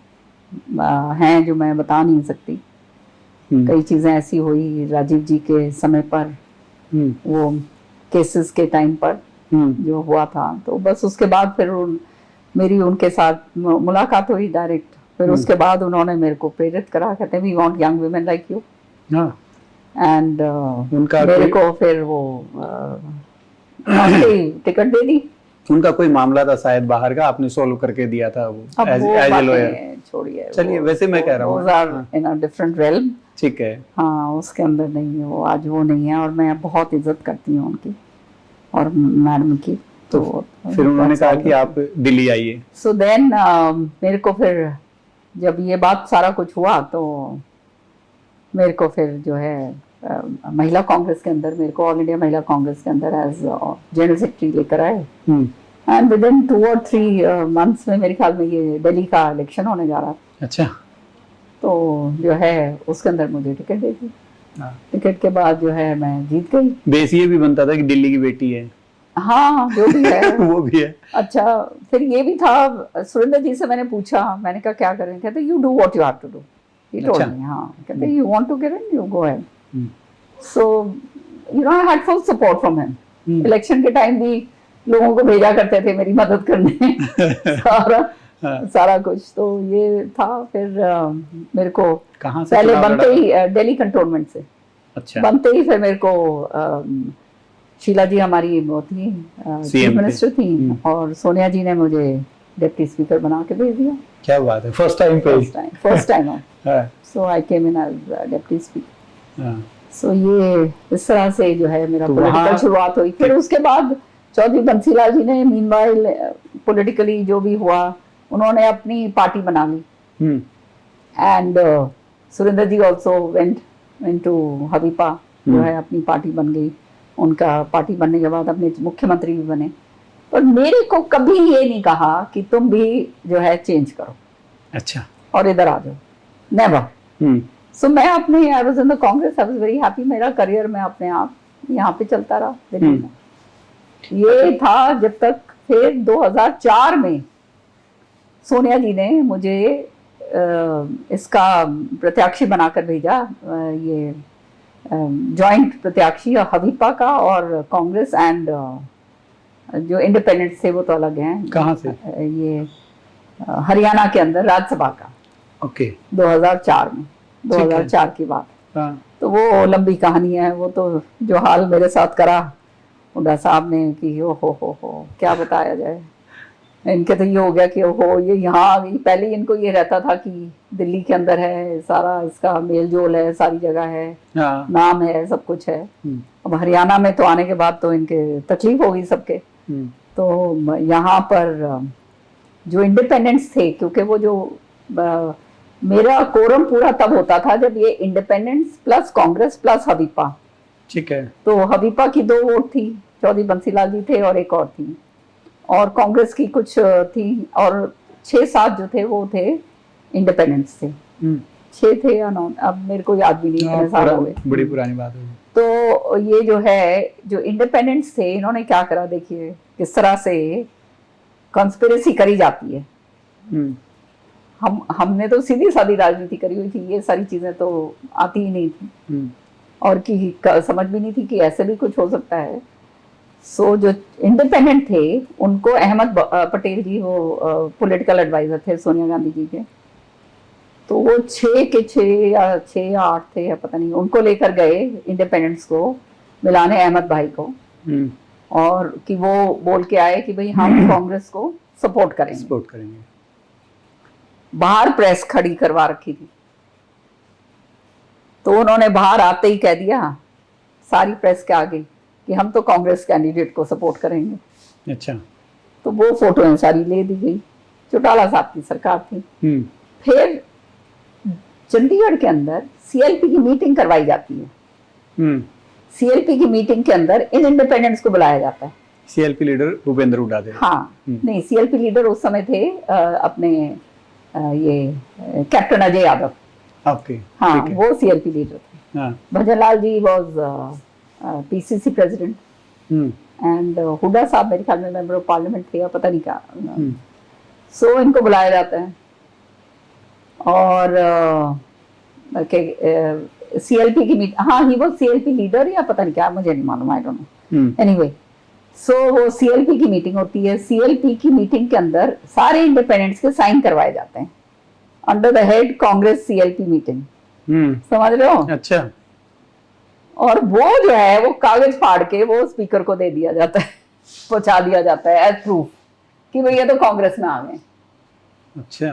हैं जो मैं बता नहीं सकती। कई चीजें ऐसी हुई राजीव जी के समय पर, वो केसेस के टाइम पर जो हुआ था। तो बस उसके बाद फिर मेरी उनके साथ मुलाकात हुई डायरेक्ट। फिर उसके बाद उन्होंने मेरे को प्रेरित करा, कहते हैं we want young women like you. And उनका मेरे को फिर वो टिकट दे दी। उनका कोई मामला था शायद बाहर का, आपने सॉल्व करके दिया था वो अब एज वो ए लॉयर। बातें छोड़िए, चलिए, वैसे मैं कह रहा हूँ, हाँ। इन अ डिफरेंट रेल्म। ठीक है। हाँ, उसके अंदर नहीं है वो, आज वो नहीं है, और मैं बहुत इज्जत करती हूँ उनकी और मैडम की। तो फिर उन्होंने कहा कि आप दिल्ली आइए। सो देन मेरे को फिर जब ये बात सारा कुछ हुआ तो मेरे को फिर जो है महिला कांग्रेस के अंदर, मेरे को ऑल इंडिया महिला कांग्रेस के अंदर एज जनरल सेक्रेटरी लेकर आए। एंड विद इन 2 और 3 मंथ्स में मेरे ख्याल में ये दिल्ली का इलेक्शन होने जा रहा था। अच्छा। तो जो है उसके अंदर मुझे टिकट दे दी। हाँ। टिकट के बाद जो है मैं जीत गई। बेस ये भी बनता था कि दिल्ली की बेटी है। हाँ, जो भी है वो भी है। अच्छा, फिर ये भी था, सुरेंद्र जी से मैंने पूछा, मैंने कहा क्या करें, कहते you do what you have to do. He told me, हाँ, कहते you want to get in, you go ahead. So you know I had full support from him. Election के टाइम भी लोगों को भेजा करते थे मेरी मदद करने सारा कुछ। तो ये था। फिर मेरे को कहाँ से पहले बनते ही दिल्ली कंटोनमेंट से। अच्छा। बनते ही फिर मेरे को शीला जी हमारी वो थी, चीफ मिनिस्टर थी, और सोनिया जी ने मुझे डिप्टी स्पीकर बना के भेज दिया। क्या बात है, फर्स्ट टाइम पे? फर्स्ट टाइम सो आई केम इन एज डिप्टी स्पीकर। सो ये इस तरह से जो है मेरा पॉलिटिकल शुरुआत हुई। फिर उसके बाद चौधरी बंसीलाल जी ने मीनवाइल पॉलिटिकली जो भी हुआ, उन्होंने अपनी पार्टी बना ली। And Surendra ji also went into हबीपा, जो है अपनी पार्टी बन गई। उनका पार्टी बनने के बाद अपने मुख्यमंत्री भी बने। पर मेरे को कभी ये नहीं कहा कि तुम भी जो है चेंज करो, अच्छा, और इधर आ जाओ, नेवर। सो मैं अपने I was in the Congress, I was very happy. मेरा करियर में अपने आप यहाँ पे चलता रहा दिल्ली में। ये था जब तक फिर 2004 में सोनिया जी ने मुझे इसका प्रत्याशी बनाकर भेजा, ये जॉइंट प्रत्याशी हबीपा का, और कांग्रेस एंड जो इंडिपेंडेंट थे वो तो अलग हैं। कहाँ से? ये हरियाणा के अंदर राज्यसभा का। ओके। 2004 में, 2004 की बात। तो वो लंबी कहानी है, वो तो जो हाल मेरे साथ करा हुड्डा साहब ने कि ओ हो क्या बताया जाए। इनके तो ये हो गया कि ओहो ये यहाँ आ गई। पहले इनको ये रहता था कि दिल्ली के अंदर है, सारा इसका मेल जोल है, सारी जगह है, नाम है, सब कुछ है। अब हरियाणा में तो आने के बाद तो इनके तकलीफ हो गई सबके। तो यहाँ पर जो इंडिपेंडेंट्स थे, क्योंकि वो जो मेरा कोरम पूरा तब होता था जब ये इंडिपेंडेंट्स प्लस कांग्रेस प्लस हबीपा। ठीक है। तो हबीपा की 2 वोट थी, चौधरी बंसीलाल जी थे और एक और थी, और कांग्रेस की कुछ थी, और 6-7 जो थे वो थे इंडिपेंडेंट्स थे। 6 थे या 9, अब मेरे को याद भी नहीं, इतने साल हो गए, बड़ी पुरानी बात है। तो ये जो है, जो इंडिपेंडेंट्स थे, इन्होंने क्या करा, देखिए किस तरह से कॉन्स्पिरेसी करी जाती है। हमने तो सीधी सादी राजनीति करी हुई थी, ये सारी चीजें तो आती ही नहीं थी, और की समझ भी नहीं थी कि ऐसे भी कुछ हो सकता है। सो जो इंडिपेंडेंट थे उनको अहमद पटेल जी, वो पॉलिटिकल एडवाइजर थे सोनिया गांधी जी के, तो वो 6 या 8 थे, या पता नहीं, उनको लेकर गए इंडिपेंडेंट्स को मिलाने, अहमद भाई को, और कि वो बोल के आए कि भाई हम कांग्रेस को सपोर्ट करेंगे। बाहर प्रेस खड़ी करवा रखी थी, तो उन्होंने बाहर आते ही कह दिया सारी प्रेस के आगे कि हम तो कांग्रेस कैंडिडेट को सपोर्ट करेंगे। अच्छा। तो वो फोटोएं सारी ले दी गई, चौटाला साहब की सरकार थी। फिर चंडीगढ़ के अंदर सीएलपी की मीटिंग करवाई जाती है। सीएलपी की मीटिंग के अंदर इन इंडिपेंडेंट्स को बुलाया जाता है। सीएलपी लीडर भूपेंद्र हुड्डा थे। हाँ, नहीं, सीएलपी लीडर उस समय थे अपने ये कैप्टन अजय यादव। ओके। हाँ, वो सीएलपी लीडर थे। Bhajanlal ji was PCC president, and Hooda साहब मेरे ख्याल में मेंबर ऑफ पार्लियामेंट थे, या पता नहीं क्या। सो इनको बुलाया जाता है, और सीएलपी की मीटिंग, हाँ, ही वाज सीएलपी लीडर या पता नहीं क्या, मुझे नहीं मालूम, आई डोंट नो। एनीवे, सो वो सीएलपी की मीटिंग होती है। सीएलपी की मीटिंग के अंदर सारे इंडिपेंडेंट्स के साइन करवाए जाते हैं, under the head Congress CLP meeting. समझ रहे हो? अच्छा। और वो जो है वो कागज फाड़ के वो स्पीकर को दे दिया जाता है, पहुंचा दिया जाता है एज प्रूफ कि भैया तो कांग्रेस में आ गए। अच्छा।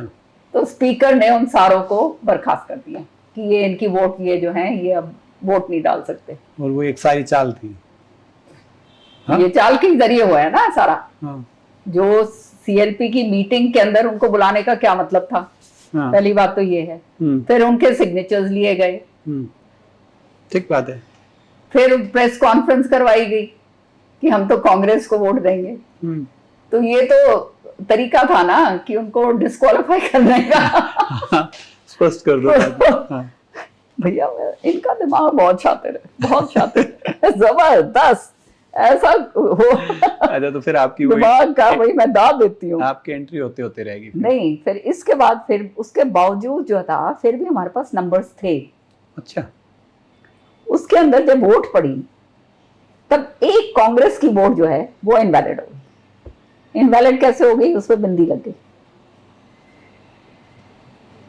तो स्पीकर ने उन सारों को बर्खास्त कर दिया कि ये इनकी वोट, ये जो है ये अब वोट नहीं डाल सकते। और वो एक सारी चाल थी। हाँ? ये चाल के जरिए हुआ है ना सारा। हाँ। जो सीएलपी की मीटिंग के अंदर उनको बुलाने का क्या मतलब था? हाँ। पहली बात तो ये है। फिर उनके सिग्नेचर्स लिए गए, ठीक बात है। फिर प्रेस कॉन्फ्रेंस करवाई गई कि हम तो कांग्रेस को वोट देंगे। तो ये तो तरीका था ना कि उनको डिस्क्वालीफाई करने का। स्पष्ट कर दो। हाँ। भैया इनका दिमाग बहुत शातिर है, बहुत शातिर है, जबरदस्त ऐसा हो। अच्छा, तो फिर आपकी दिमाग का वही मैं दाद देती हूँ। आपकी एंट्री होते होते रहेगी फिर। नहीं, फिर इसके बाद फिर उसके बावजूद जो था फिर भी हमारे पास नंबर्स थे। अच्छा। उसके अंदर जब वोट पड़ी तब एक कांग्रेस की वोट जो है वो इनवैलिड हो गई। इनवैलिड कैसे हो गई? उस पर बिंदी लग गई।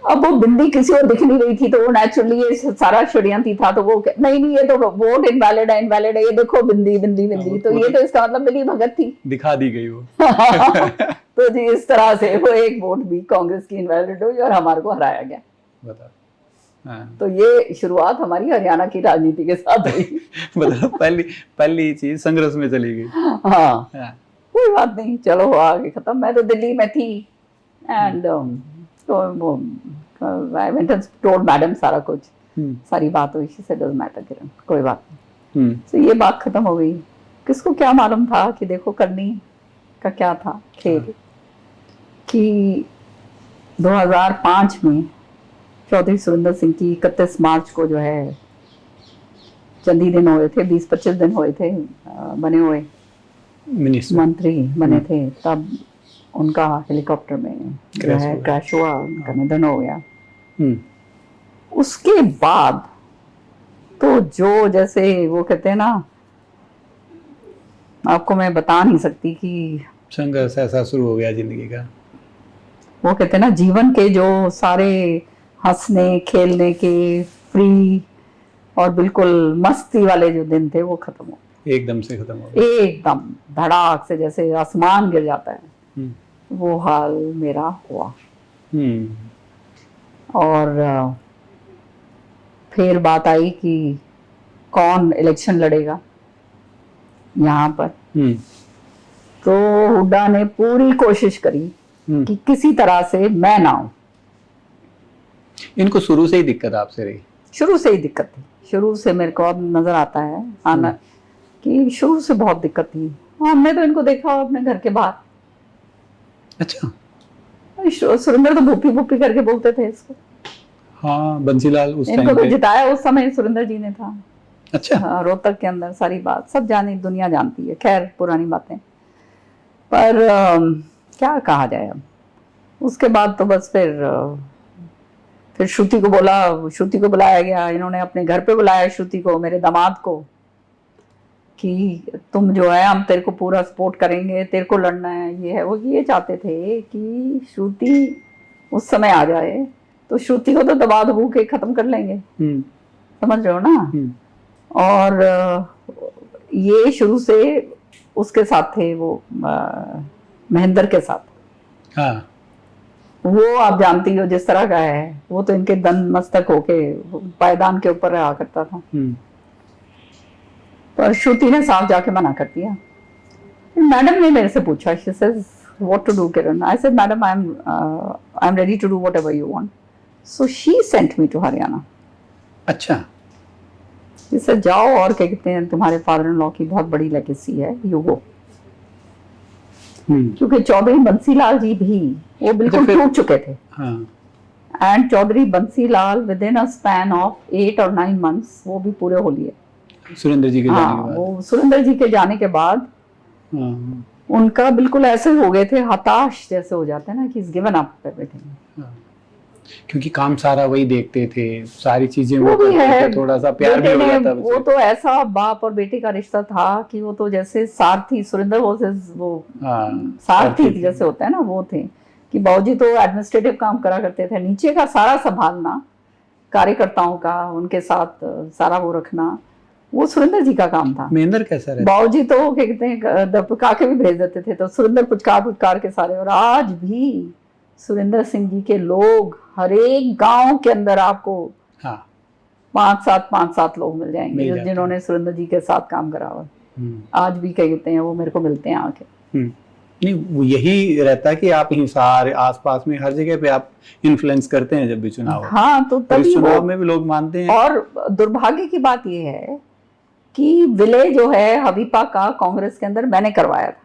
अब वो बिंदी किसी को दिख नहीं रही थी, तो वो नेचुरली ये सारा षड्यंत्र था। तो वो नहीं नहीं, ये तो वोट इनवैलिड है, इनवैलिड है, ये देखो बिंदी बिंदी बिंदी। तो ये तो इसका मतलब मिली भगत थी, दिखा दी गई वो। तो जी इस तरह से वो एक वोट भी कांग्रेस की इनवैलिड हुई और हमारे को हराया गया। बता। हाँ। तो ये शुरुआत हमारी हरियाणा की राजनीति के साथ हुई। मतलब पहली चीज संघर्ष में चली गई। हाँ, कोई बात नहीं, चलो आगे खत्म। मैं तो दिल्ली में थी एंड तो वो I went and told madam सारा कुछ, सारी बात हुई। शी सेड डजंट मैटर किरण, कोई बात नहीं। तो ये बात खत्म हो गई। किसको क्या मालूम था कि देखो करनी का क्या था खेल, कि 2005 में चौधरी सुरेंद्र सिंह की 31 मार्च को जो है चंद ही दिन हुए थे, 20-25 दिन हुए थे बने हुए मंत्री बने थे, तब उनका हेलीकॉप्टर में जो है क्रैश हुआ, उनका निधन हो गया। उसके बाद तो जो जैसे वो कहते हैं ना, आपको मैं बता नहीं सकती कि संघर्ष ऐसा शुरू हो गया जिंदगी का। वो कहते हैं ना, जीवन के जो सारे हंसने खेलने के फ्री और बिल्कुल मस्ती वाले जो दिन थे वो खत्म हो, एकदम से खत्म हो गए। एकदम धड़ाक से, जैसे आसमान गिर जाता है, वो हाल मेरा हुआ। और फिर बात आई कि कौन इलेक्शन लड़ेगा यहाँ पर। तो हुड्डा ने पूरी कोशिश करी कि किसी तरह से मैं ना हूं। इनको शुरू से ही दिक्कत आपसे रही? शुरू से ही दिक्कत थी, शुरू से मेरे को अब नजर आता है आना कि शुरू से बहुत दिक्कत थी। हमने तो इनको देखा अपने घर के बाहर। अच्छा। सुरेंद्र तो भूपी भूपी करके बोलते थे इसको। हाँ, बंसीलाल उस इनको तो जिताया उस समय सुरेंद्र जी ने था। अच्छा। हाँ, रोहतक के अंदर सारी बात सब जानी, दुनिया जानती है। खैर पुरानी बातें, पर क्या कहा जाए अब। उसके बाद तो बस फिर श्रुति को बुलाया गया। इन्होंने अपने घर पे बुलाया श्रुति को, मेरे दामाद को, कि तुम जो है हम तेरे को पूरा सपोर्ट करेंगे, तेरे को लड़ना है, ये है वो। ये चाहते थे कि श्रुति उस समय आ जाए तो श्रुति को तो दबा दबू के खत्म कर लेंगे, समझ रहे हो ना। और ये शुरू से उसके साथ थे, वो महेंद्र के साथ। हाँ। वो आप जानती हो जिस तरह का है, वो तो इनके दंड मस्तक होके पायदान के ऊपर रहा करता था। पर श्रुति ने साफ जाके मना कर दिया। मैडम ने मेरे से पूछा, she says what to do Kiran. I said madam I am ready to do whatever you want. So she sent me to Haryana. अच्छा। शी सेड जाओ, और क्या कहते हैं, तुम्हारे फादर इन लॉ की बहुत बड़ी लेगेसी है, यू गो। क्योंकि चौधरी बंसीलाल जी भी वो बिल्कुल टूट चुके थे। And Chaudhary Bansilal within a span of 8 और 9 मंथ्स वो भी पूरे हो लिए सुरेंद्र जी के जाने के बाद। वो सुरेंद्र जी के जाने के बाद उनका बिल्कुल ऐसे हो गए थे, हताश जैसे हो जाते हैं ना, कि इज गिवन अप एवरीथिंग। क्योंकि काम सारा वही देखते थे, सारी चीजें वो भी है, थोड़ा सा प्यार भी हो जाता। वो तो ऐसा बाप और बेटे का रिश्ता था कि वो तो जैसे सारथी, सुरेंद्र वो सारथी जैसे होता है ना, वो थे। कि बाबूजी तो एडमिनिस्ट्रेटिव काम करा करते थे, नीचे का सारा संभालना, कार्यकर्ताओं का उनके साथ सारा वो रखना, वो सुरेंद्र जी का काम था। महेंद्र कैसा रहता? बाबूजी तो क्या कहते हैं दबका के भी भेज देते थे, तो सुरेंद्र पुचकार के सारे। और आज भी सुरेंद्र सिंह जी के लोग हर एक गांव के अंदर आपको हाँ 5-7 लोग मिल जाएंगे मिल जाते जिन्होंने सुरेंद्र जी के साथ काम करा हुआ। आज भी क्या कहते हैं वो मेरे को मिलते हैं आके। नहीं वो यही रहता है कि आप हिसार आसपास में हर जगह पे आप इन्फ्लुएंस करते हैं जब भी चुनाव होता है। हाँ तो और इस तभी चुनाव वो, में भी लोग मानते हैं। और दुर्भाग्य की बात ये है कि विलय जो है हबीपा का कांग्रेस के अंदर मैंने करवाया था।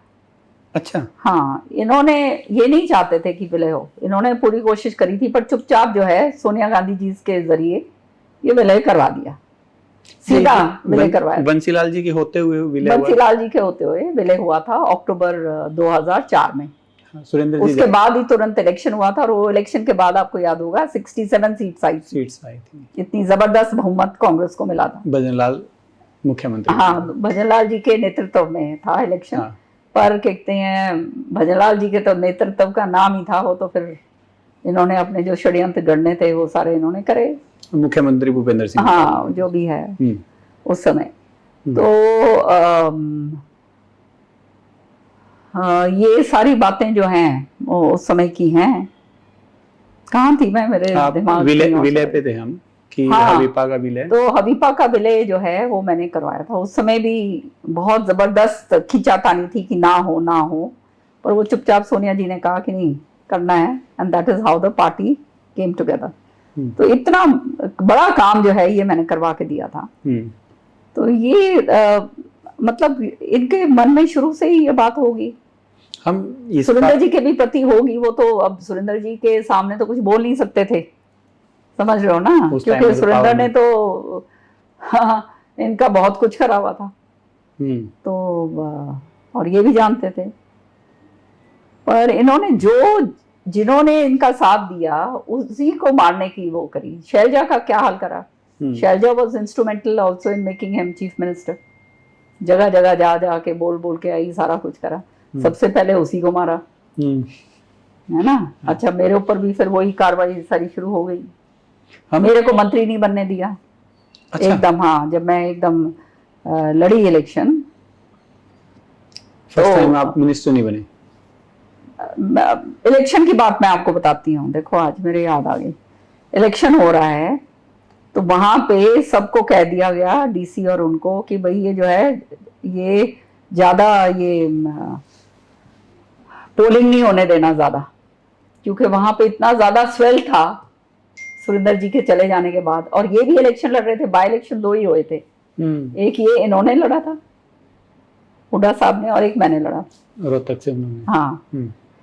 अच्छा। हाँ, इन्होंने ये नहीं चाहते थे कि विलय हो, इन्होंने पूरी कोशिश करी थी, पर चुपचाप जो है सोनिया गांधी जी के जरिए ये विलय करवा दिया, सीधा विलय करवाया। बंसीलाल जी के होते हुए विलय हुआ। बंसीलाल जी के होते हुए विलय हुआ था अक्टूबर 2004 में। सुरेंद्र जी उसके बाद ही तुरंत इलेक्शन हुआ था, और वो इलेक्शन के बाद आपको याद होगा 67 सीट्स आई थी। इतनी जबरदस्त बहुमत कांग्रेस को मिला था। भजनलाल मुख्यमंत्री। हाँ, भजनलाल जी के नेतृत्व में था इलेक्शन। हाँ। पर कहते हैं भजनलाल जी के तो नेतृत्व का नाम ही था वो, तो फिर इन्होंने अपने जो षड्यंत्र गढ़ने थे वो सारे इन्होंने करे। मुख्यमंत्री भूपेंद्र सिंह। हाँ, जो भी है उस समय। तो ये सारी बातें जो हैं वो उस समय की हैं। कहाँ थी मैं, मेरे दिमाग विलय पे थे हम कि हाँ, हबीपा का विलय। तो हबीपा का विलय जो है वो मैंने करवाया था। उस समय भी बहुत जबरदस्त खींचातानी थी कि ना हो, पर वो चुपचाप सोनिया जी ने कहा कि नहीं करना है, and that is how the party came together. तो इतना बड़ा काम जो है ये मैंने करवा के दिया था। तो ये मतलब इनके मन में शुरू से ही ये बात होगी, हम सुरेंद्र जी के भी प्रति होगी। वो तो अब सुरेंद्र जी के सामने तो कुछ बोल नहीं सकते थे, समझ रहे हो ना, क्योंकि सुरेंद्र ने तो इनका बहुत कुछ करा हुआ था। तो और ये भी जानते थे, पर इन्होंने जिन्होंने इनका साथ दिया उसी को मारने की वो करी। शैलजा का क्या हाल करा? Shailja was instrumental also in making him chief minister. जगह जगह जा के बोल के आई, सारा कुछ करा। सबसे पहले उसी को मारा, है ना। अच्छा, मेरे ऊपर भी फिर वही कार्रवाई सारी शुरू हो गई। मेरे को मंत्री नहीं बनने दिया। अच्छा। एकदम, हाँ, जब मैं एकदम लड़ी इलेक्शन, फर्स्ट टाइम आप मिनिस्टर नहीं बने। इलेक्शन की बात मैं आपको बताती हूँ। देखो, आज मेरे याद आ गई। इलेक्शन हो रहा है तो वहां पे सबको कह दिया गया, डीसी और उनको, कि भाई ये जो है ये ज्यादा ये पोलिंग नहीं होने देना ज्यादा, क्योंकि वहां पे इतना ज्यादा स्वेल था सुरेंद्र जी के चले जाने के बाद। और ये भी इलेक्शन लड़ रहे थे, बाय इलेक्शन 2 ही हुए थे। एक ये इन्होंने लड़ा था, हुड्डा साहब ने, और एक मैंने लड़ा रोहतक से उन्होंने। हाँ,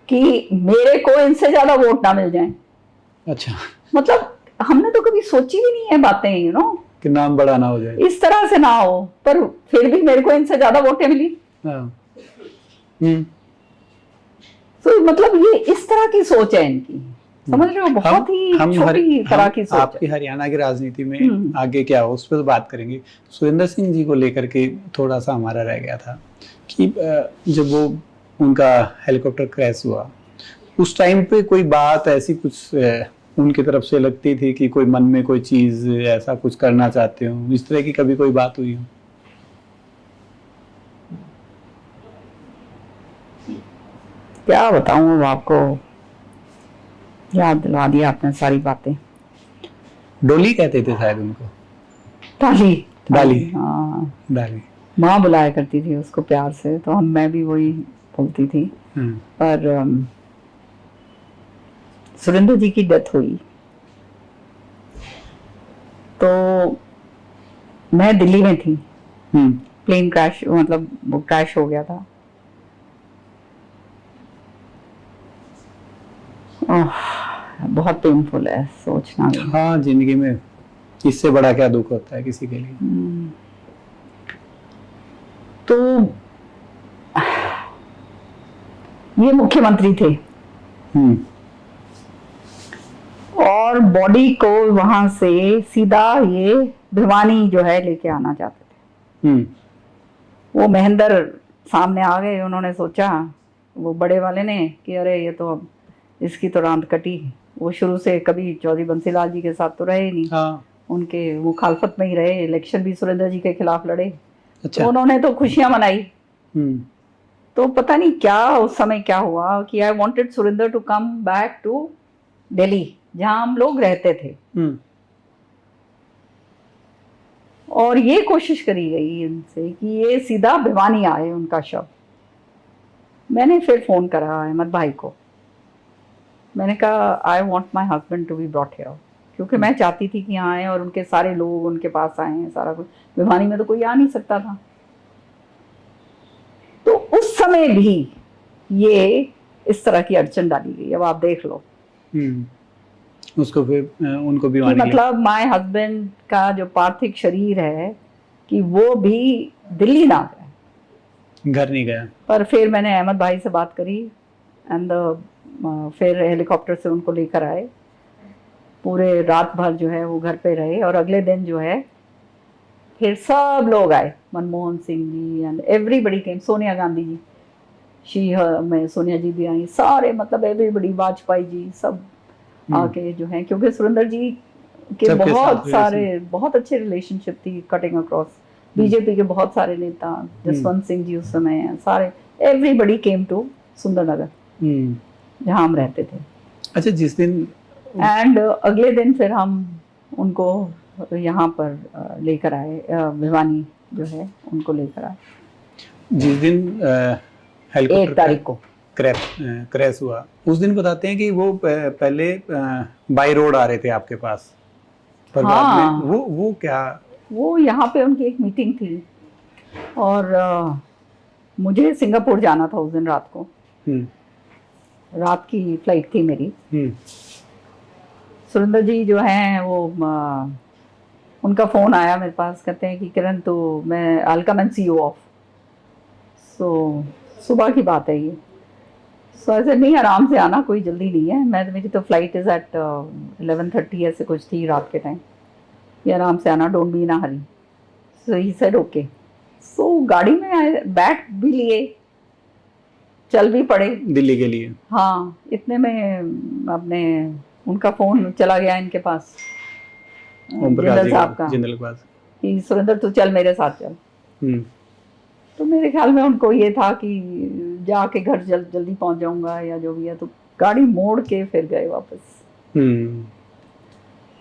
कि मेरे को इनसे ज्यादा वोट ना मिल जाए। अच्छा, मतलब हमने तो कभी सोची भी नहीं है बातें, यू नो, कि नाम बड़ा ना हो जाए, इस तरह से ना हो, पर फिर भी मेरे को इनसे ज्यादा वोटें मिली। तो मतलब ये इस तरह की सोच है इनकी, समझ रहे हो, बहुत ही छोटी तरह की सोच। आपकी हरियाणा की राजनीति में आगे क्या हो उस पर तो बात करेंगे। सुरेंद्र सिंह जी को लेकर के थोड़ा सा हमारा रह गया था कि जब वो उनका हेलीकॉप्टर क्रैश हुआ, उस टाइम पे कोई बात ऐसी कुछ उनकी तरफ से लगती थी कि कोई मन में कोई चीज ऐसा कुछ करना चाहते हो, इस तरह की कभी कोई बात हुई हो? क्या बताऊं, आपको याद दिलवा दिया आपने सारी बातें। डोली कहते थे शायद उनको। डाली, हाँ, डाली माँ बुलाया करती थी उसको प्यार से, तो मैं भी वही बोलती थी। पर सुरेंद्र जी की डेथ हुई तो मैं दिल्ली में थी। प्लेन क्रैश, मतलब वो क्रैश हो गया था। बहुत पेनफुल है सोचना भी। हाँ, जिंदगी में इससे बड़ा क्या दुख होता है किसी के लिए। तो ये मुख्यमंत्री थे और बॉडी को वहां से सीधा ये भिवानी जो है लेके आना चाहते थे। वो महेंद्र सामने आ गए, उन्होंने सोचा, वो बड़े वाले ने, कि अरे ये तो अब इसकी तो रांत कटी। वो शुरू से कभी चौधरी बंसीलाल जी के साथ तो रहे ही नहीं। हाँ। उनके मुखालफत में ही रहे, इलेक्शन भी सुरेंद्र जी के खिलाफ लड़े। अच्छा। तो उन्होंने तो खुशियां मनाई। हम्म। तो पता नहीं क्या उस समय क्या हुआ कि I wanted Surendra to come back to Delhi, जहां हम लोग रहते थे। और ये कोशिश करी गई इनसे कि ये सीधा भिवानी आए उनका शव। मैंने फिर फोन करा अहमद भाई को, मैंने कहा I want my husband to be brought here, क्योंकि मैं चाहती थी कि यहाँ आए और उनके सारे लोग उनके पास आए हैं, सारा कुछ। भिवानी में तो कोई आ नहीं सकता था। तो उस समय भी ये इस तरह की अड़चन डाली गई। अब आप देख लो। उसको फिर उनको भी मतलब माय हस्बैंड का जो पार्थिव शरीर है कि वो भी दिल्ली ना गए, घर नहीं गया। पर फिर मैंने अहमद भाई से बात करी एंड फिर हेलीकॉप्टर से उनको लेकर आए। पूरे रात भर जो है वो घर पे रहे और अगले दिन जो है फिर सब लोग आए, Manmohan Singh ji and everybody came, Sonia Gandhi ji, में सोनिया जी भी आई, सारे मतलब एवरीबडी, वाजपेयी जी, सब आके जो है, क्योंकि सुरेंद्र जी के बहुत सारे बहुत अच्छे रिलेशनशिप थी कटिंग अक्रॉस। बीजेपी के बहुत सारे नेता, जसवंत सिंह जी उस समय हैं, सारे एवरीबडी केम टू सुंदरनगर जहाँ हम रहते थे। अच्छा, जिस दिन एंड अगले दिन फिर हम उनको यहाँ पर लेकर आए, भिवानी जो है उनको लेकर आए। जिस दिन हेलीकॉप्टर 1 तारीख को क्रैश हुआ, उस दिन बताते हैं कि वो पहले बाय रोड आ रहे थे आपके पास, पर बाद में वो क्या, वो यहाँ पे उनकी एक मीटिंग थी और मुझे सिंगापुर जाना था उस दिन रात को। रात की फ्लाइट थी मेरी। सुरेंद्र जी जो हैं वो उनका फ़ोन आया मेरे पास, कहते हैं कि किरण तो मैं I will come and see you off. So सुबह की बात है ये। सो ऐसे नहीं, आराम से आना, कोई जल्दी नहीं है, मेरी तो फ्लाइट इज़ एट 11:30 ऐसे कुछ थी रात के टाइम, ये आराम से आना, don't be in a hurry. So he said okay. So गाड़ी में आए, बैठ भी लिए, चल भी पड़े दिल्ली के लिए। हाँ, इतने में अपने उनका फ़ोन चला गया इनके पास, जनरल साहब का, जनरल के पास, कि सुरेंद्र तू चल मेरे साथ चल। तो मेरे ख्याल में उनको ये था कि जाके घर जल्दी पहुंच जाऊंगा या जो भी है, तो गाड़ी मोड़ के फिर गए वापस।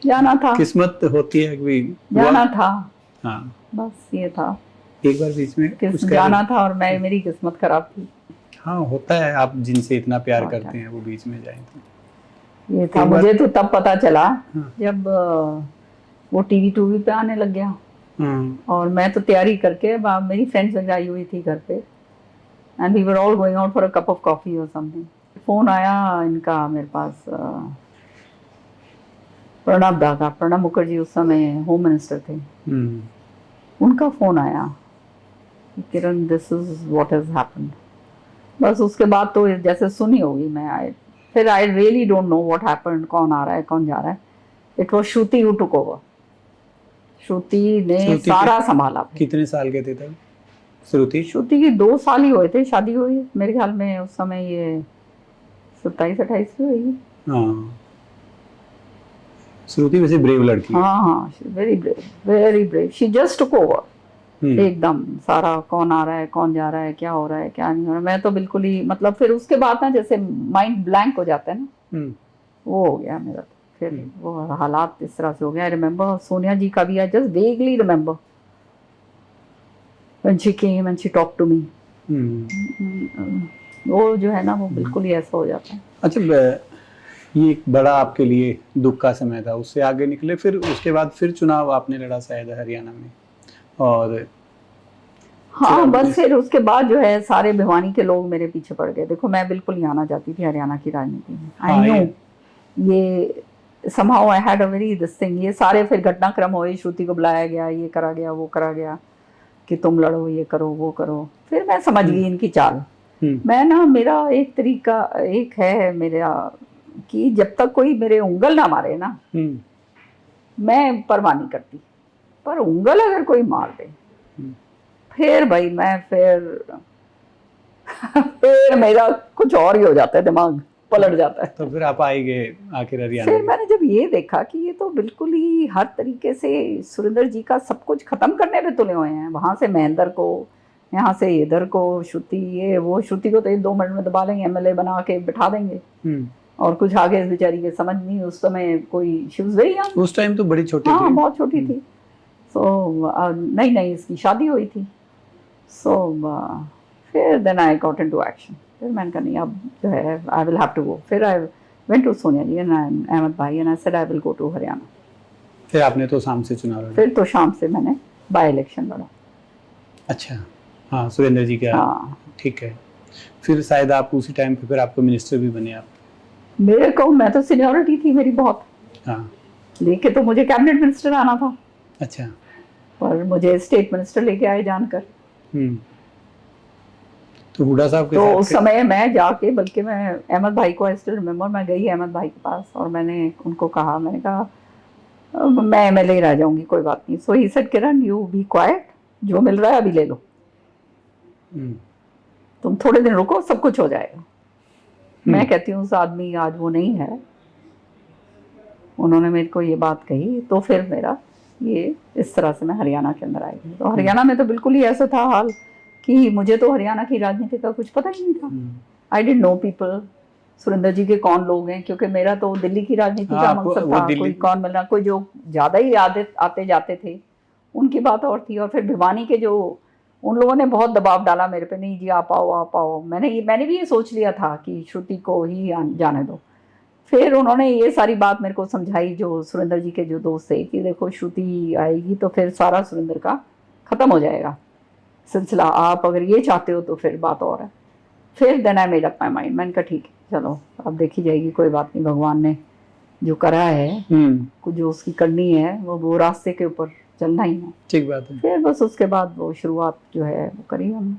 जाना था, किस्मत होती है कि जाना था। हाँ, बस ये था। एक बार बीच में कुछ जाना था और मेरी किस्मत खराब थी। हाँ, होता है, आप जिनसे इतना प्यार करते हैं वो बीच में जाए तो ये था। मुझे तो तब पता चला जब वो टीवी टूवी पे आने लग गया। और मैं तो तैयारी करके, मेरी फ्रेंड्स वगैरह आई हुई थी घर पे, and we were all going out for a cup of coffee और समथिंग। फोन आया इनका मेरे पास, प्रणब दा का। प्रणब मुखर्जी उस समय होम मिनिस्टर थे। उनका फोन आया, Kiran this is what has happened. बस उसके बाद तो जैसे सुनी होगी मैं, फिर I really don't know what happened, कौन आ रहा है कौन जा रहा है। It was Shruti who took over. Shruti ने सारा संभाला। कितने साल के थे तब श्रुति की? 2 साल ही हुए थे शादी हुई मेरे ख्याल में उस समय, ये 27-28 की हुई। हाँ, श्रुति वैसे ब्रेव लड़की। हाँ, very brave. She just took over एकदम सारा, कौन आ रहा है कौन जा रहा है, क्या हो रहा है क्या नहीं हो रहा है। मैं तो बिल्कुल ही, मतलब फिर उसके बाद ना जैसे माइंड ब्लैंक हो जाता है ना, वो हो गया मेरा। फिर वो हालात इस तरह से हो गया। आई रिमेम्बर सोनिया जी का भी, I just vaguely remember when she came and she talk to me. वो जो है ना, वो बिल्कुल ही ऐसा हो जाता है। अच्छा, ये एक बड़ा आपके लिए दुख का समय था, उससे आगे निकले, फिर उसके बाद फिर चुनाव आपने लड़ा शायद हरियाणा में, और हाँ, बस फिर उसके बाद जो है सारे भिवानी के लोग मेरे पीछे पड़ गए। देखो, मैं बिल्कुल नहीं आना चाहती थी हरियाणा की राजनीति में। आई नो ये somehow I had a very this thing। ये सारे फिर घटनाक्रम हुए, श्रुति को बुलाया गया, ये करा गया वो करा गया कि तुम लड़ो, ये करो वो करो। फिर मैं समझ गई इनकी चाल। मैं ना, मेरा एक तरीका एक है मेरा कि जब तक कोई मेरे उंगल ना मारे ना, मैं परवाह नहीं करती, पर उंगल अगर कोई मार दे फिर भाई मैं फिर मेरा कुछ और ही हो जाता है दिमाग। पलट जाता है। तो फिर आप आई गए आखिर हरियाणा फिर में। मैंने जब ये देखा कि ये तो बिल्कुल ही हर तरीके से सुरेंद्र जी का सब कुछ खत्म करने पे तुले हुए हैं, वहां से महेंद्र को, यहाँ से इधर को, श्रुति, ये वो, श्रुति को तो ये 2 मिनट में दबा लेंगे, एमएलए बना के बिठा देंगे, और कुछ आगे इस बेचारी के समझ नहीं, उस समय कोई शी वाज वेरी यंग, उस टाइम तो बड़ी छोटी हाँ थी। बहुत छोटी थी। सो नई नई इसकी शादी हुई थी। सो फिर then I got into action. फिर मैंने कहा नहीं, अब जो है I will have to go. फिर I went to Sonia ji and Ahmed भाई and I said I will go to Haryana. फिर आपने तो शाम से चुनाव लड़ा। फिर तो शाम से मैंने बाय इलेक्शन लड़ा। अच्छा, हाँ, सुरेंद्र जी का। हाँ, ठीक है। फिर शायद आप उसी टाइम पे फिर आपको मिनिस्टर भी बने आप। मेरे को, मैं तो सीनियरिटी थी मेरी बहुत, हाँ, लेके तो मुझे कैबिनेट मिनिस्टर आना था, अच्छा। पर मुझे स्टेट मिनिस्टर लेके आए जानकर। तो हुड्डा साहब के तो साथ उस समय मैं जाके, बल्कि मैं अहमद भाई को, आई स्टिल रिमेम्बर, मैं गई अहमद भाई के पास और मैंने उनको कहा, मैंने कहा मैं एमएलए रह जाऊंगी, कोई बात नहीं। So he said Kiran you be quiet, जो मिल रहा है अभी ले लो, तुम थोड़े दिन रुको, सब कुछ हो जाएगा। मैं कहती हूँ उस आदमी आज वो नहीं है, उन्होंने मेरे को ये बात कही, तो फिर मेरा ये इस तरह से मैं हरियाणा के अंदर आई। तो हरियाणा में तो बिल्कुल ही ऐसा था हाल कि मुझे तो हरियाणा की राजनीति का कुछ पता ही नहीं था। I didn't know people, Surendra ji के कौन लोग हैं, क्योंकि मेरा तो दिल्ली की राजनीति का मकसद था, कोई कौन मिलना, कोई जो ज्यादा ही आते जाते थे उनकी बात और थी। और फिर भिवानी के जो, उन लोगों ने बहुत दबाव डाला मेरे पे, नहीं जी आप आओ। मैंने भी ये सोच लिया था कि श्रुति को ही जाने दो। फिर उन्होंने ये सारी बात मेरे को समझाई, जो सुरेंद्र जी के जो दोस्त थे, कि देखो श्रुति आएगी तो फिर सारा सुरेंद्र का खत्म हो जाएगा सिलसिला, आप अगर ये चाहते हो तो फिर बात और है। फिर then I made up my mind, मैंने कहा ठीक है चलो अब देखी जाएगी, कोई बात नहीं, भगवान ने जो करा है, कुछ जो उसकी करनी है, वो रास्ते के ऊपर चलना ही है। ठीक बात है। फिर बस उसके बाद वो शुरुआत जो है वो करी हमने।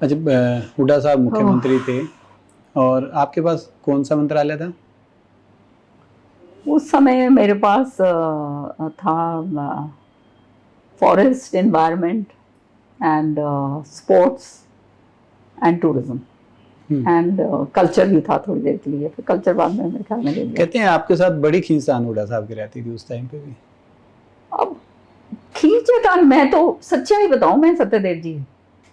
अच्छा, हुड्डा साहब मुख्यमंत्री थे और आपके पास कौन सा मंत्रालय था? उस समय मेरे पास था forest, environment and sports and tourism and culture भी था थोड़ी देर के लिए। फिर कल्चर बाद में मेरे ख्याल में ले लिया। कहते हैं आपके साथ बड़ी खींचतान हुड्डा साहब की रहती थी उस टाइम पे भी। अब खींचतान, मैं तो सच्चाई बताऊं, मैं सत्यदेव जी,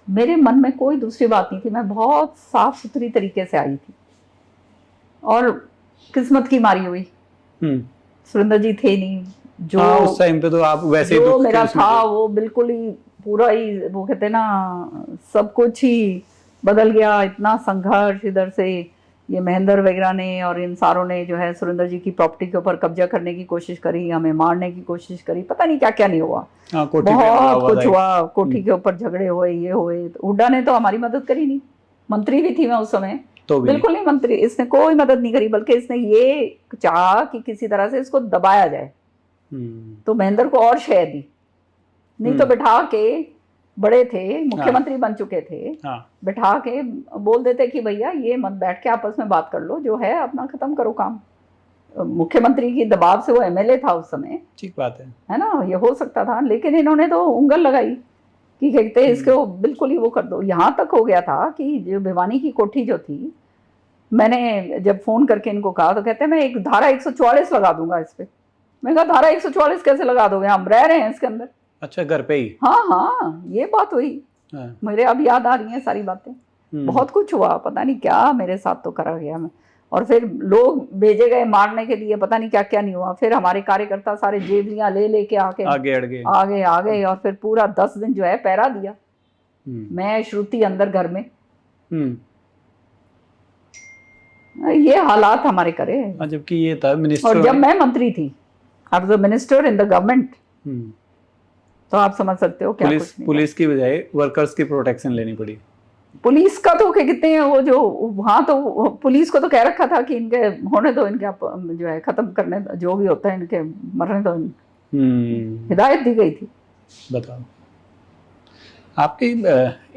मेरे मन में कोई दूसरी बात नहीं थी, मैं बहुत साफ सुथरी तरीके से आई थी और किस्मत की मारी हुई। सुरेंद्र जी थे नहीं, जो उस टाइम पे तो आप वैसे जो मेरा था वो बिल्कुल ही पूरा ही, वो कहते ना, सब कुछ ही बदल गया। इतना संघर्ष इधर से, ये महेंद्र वगैरह ने और इन सारों ने जो है सुरेंद्र जी की प्रॉपर्टी के ऊपर कब्जा करने की कोशिश करी, हमें मारने की कोशिश करी, पता नहीं क्या क्या नहीं हुआ, बहुत कुछ हुआ, कोठी के ऊपर झगड़े हुए, ये हुए। तो हुड्डा ने तो हमारी मदद करी नहीं, मंत्री भी थी मैं उस समय, तो बिल्कुल नहीं मंत्री, इसने कोई मदद नहीं करी, बल्कि इसने ये चाहा कि किसी तरह से इसको दबाया जाए, तो महेंद्र को और शय दी, नहीं तो बिठा के, बड़े थे, मुख्यमंत्री बन चुके थे, बिठा के बोल देते कि भैया ये मत, बैठ के आपस में बात कर लो, जो है अपना खत्म करो काम। मुख्यमंत्री की दबाव से वो एमएलए था उस समय, ठीक बात है ना, ये हो सकता था, लेकिन इन्होंने तो उंगल लगाई कि कहते इसको बिल्कुल ही वो कर दो। यहाँ तक हो गया था कि जो भिवानी की कोठी जो थी, मैंने जब फोन करके इनको कहा तो कहते मैं एक धारा 144 लगा दूंगा इस पे। मैं कहा धारा 144 कैसे लगा दोगे, हम रह रहे हैं इसके अंदर। अच्छा, घर पे ही? हाँ, ये बात हुई। मेरे अब याद आ रही हैं सारी बातें, बहुत कुछ हुआ, पता नहीं क्या मेरे साथ तो करा गया मैं। और फिर लोग भेजे गए मारने के लिए, पता नहीं क्या क्या नहीं हुआ। फिर हमारे कार्यकर्ता सारे जेबलियां ले के आके आ गए और फिर पूरा 10 दिन जो है पहरा दिया, मैं श्रुति अंदर घर में। ये हालात हमारे करे। जबकि ये था मिनिस्टर, और जब मैं मंत्री थी, आई was a minister in the government, तो आप समझ सकते हो क्या पुलिस की बजाय वर्कर्स की प्रोटेक्शन लेनी पड़ी। पुलिस का तो क्या कहते हैं, वो जो वहाँ तो पुलिस को तो कह रखा था कि इनके होने दो, इनके जो है खत्म करने, जो भी होता है इनके मरने दो, हिदायत दी गई थी। बताओ, आपकी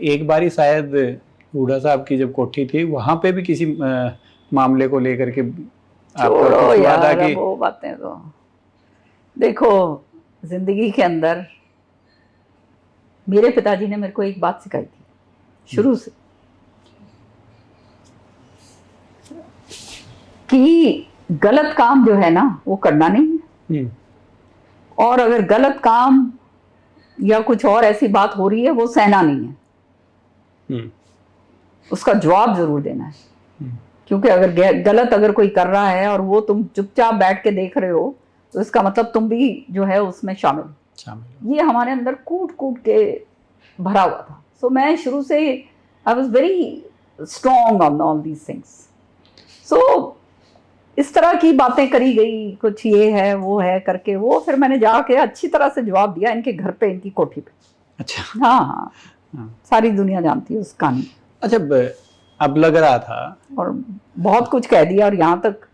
एक बारी शायद हुड्डा साहब की जब कोठी थी, वहां पे भी किसी मामले को लेकर के छोड़ो यार वो बातें। तो देखो, जिंदगी के अंदर मेरे पिताजी ने मेरे को एक बात सिखाई थी शुरू से, कि गलत काम जो है ना वो करना नहीं है, और अगर गलत काम या कुछ और ऐसी बात हो रही है वो सहना नहीं है, उसका जवाब जरूर देना है। क्योंकि अगर गलत अगर कोई कर रहा है और वो तुम चुपचाप बैठ के देख रहे हो तो इसका मतलब तुम भी जो है उसमें शामिल। ये हमारे अंदर कूट कूट के भरा हुआ था। सो मैं शुरू से I was very strong on all these things. So इस तरह की बातें करी गई, कुछ ये है वो है करके, वो फिर मैंने जाके अच्छी तरह से जवाब दिया इनके घर पे, इनकी कोठी पे। अच्छा। हाँ, सारी दुनिया जानती है उस कहानी। अच्छा, अब लग रहा था, और बहुत कुछ कह दिया, और यहाँ तक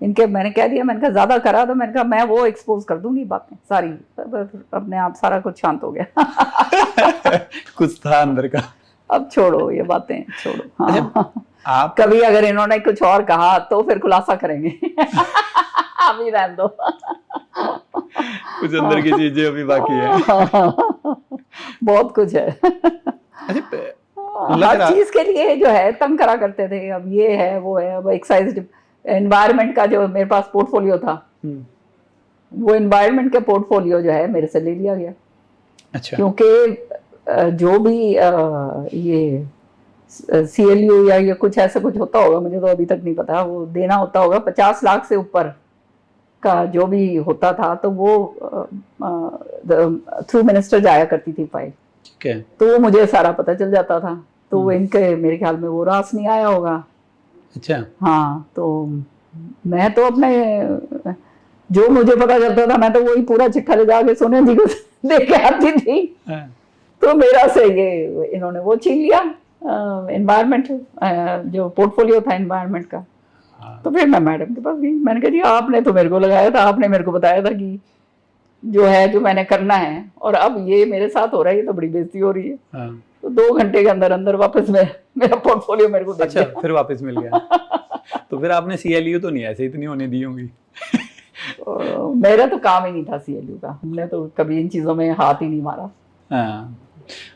इनके मैंने कह दिया, मैंने कहा ज्यादा करा तो मैंने कहा मैं वो एक्सपोज कर दूंगी बातें सारी। अपने आप सारा कुछ शांत हो गया। कुछ था अंदर का। अब छोड़ो ये बातें, छोड़ो। हाँ। आप कभी अगर इन्होंने कुछ और कहा तो फिर खुलासा करेंगे। अभी रहने दो। कुछ अंदर की चीजें अभी बाकी है। बहुत कुछ है। हर चीज के लिए जो है तंग करा करते थे। अब ये है वो है। अब एक्साइज एनवायरनमेंट का जो मेरे पास पोर्टफोलियो था, वो एनवायरनमेंट के पोर्टफोलियो जो है मेरे से ले लिया गया। अच्छा। क्योंकि जो भी ये CLU या ये कुछ ऐसा कुछ होता होगा, मुझे तो अभी तक नहीं पता, वो देना होता होगा 50 लाख से ऊपर का जो भी होता था, तो वो थ्रू मिनिस्टर जाया करती थी फाइल। ठीक है। तो वो मुझे सारा पता चल जाता था। तो वो इनके मेरे ख्याल में वो रास नहीं आया होगा। अच्छा। हाँ, तो मैं तो अपने जो मुझे पता चलता था मैं तो वही पूरा चिट्ठा ले जाके सोनिया जी को दे के आती थी। तो मेरा से ये इन्होंने वो छीन लिया, एनवायरनमेंट जो पोर्टफोलियो था एनवायरनमेंट का। तो फिर मैं मैडम के पास गई, मैंने कहा जी आपने तो मेरे को लगाया था, आपने मेरे को बताया था कि जो है जो मैंने करना है, और अब ये मेरे साथ हो रहा है, ये तो बड़ी बेइज्जती हो रही है। तो 2 घंटे के अंदर अंदर वापस मेरा पोर्टफोलियो मेरे को अच्छा, फिर वापस मिल गया। तो फिर आपने CLU तो नहीं ऐसे इतनी होने दी होंगी। मेरा तो काम ही नहीं था CLU का, हमने तो कभी इन चीजों में हाथ ही नहीं मारा।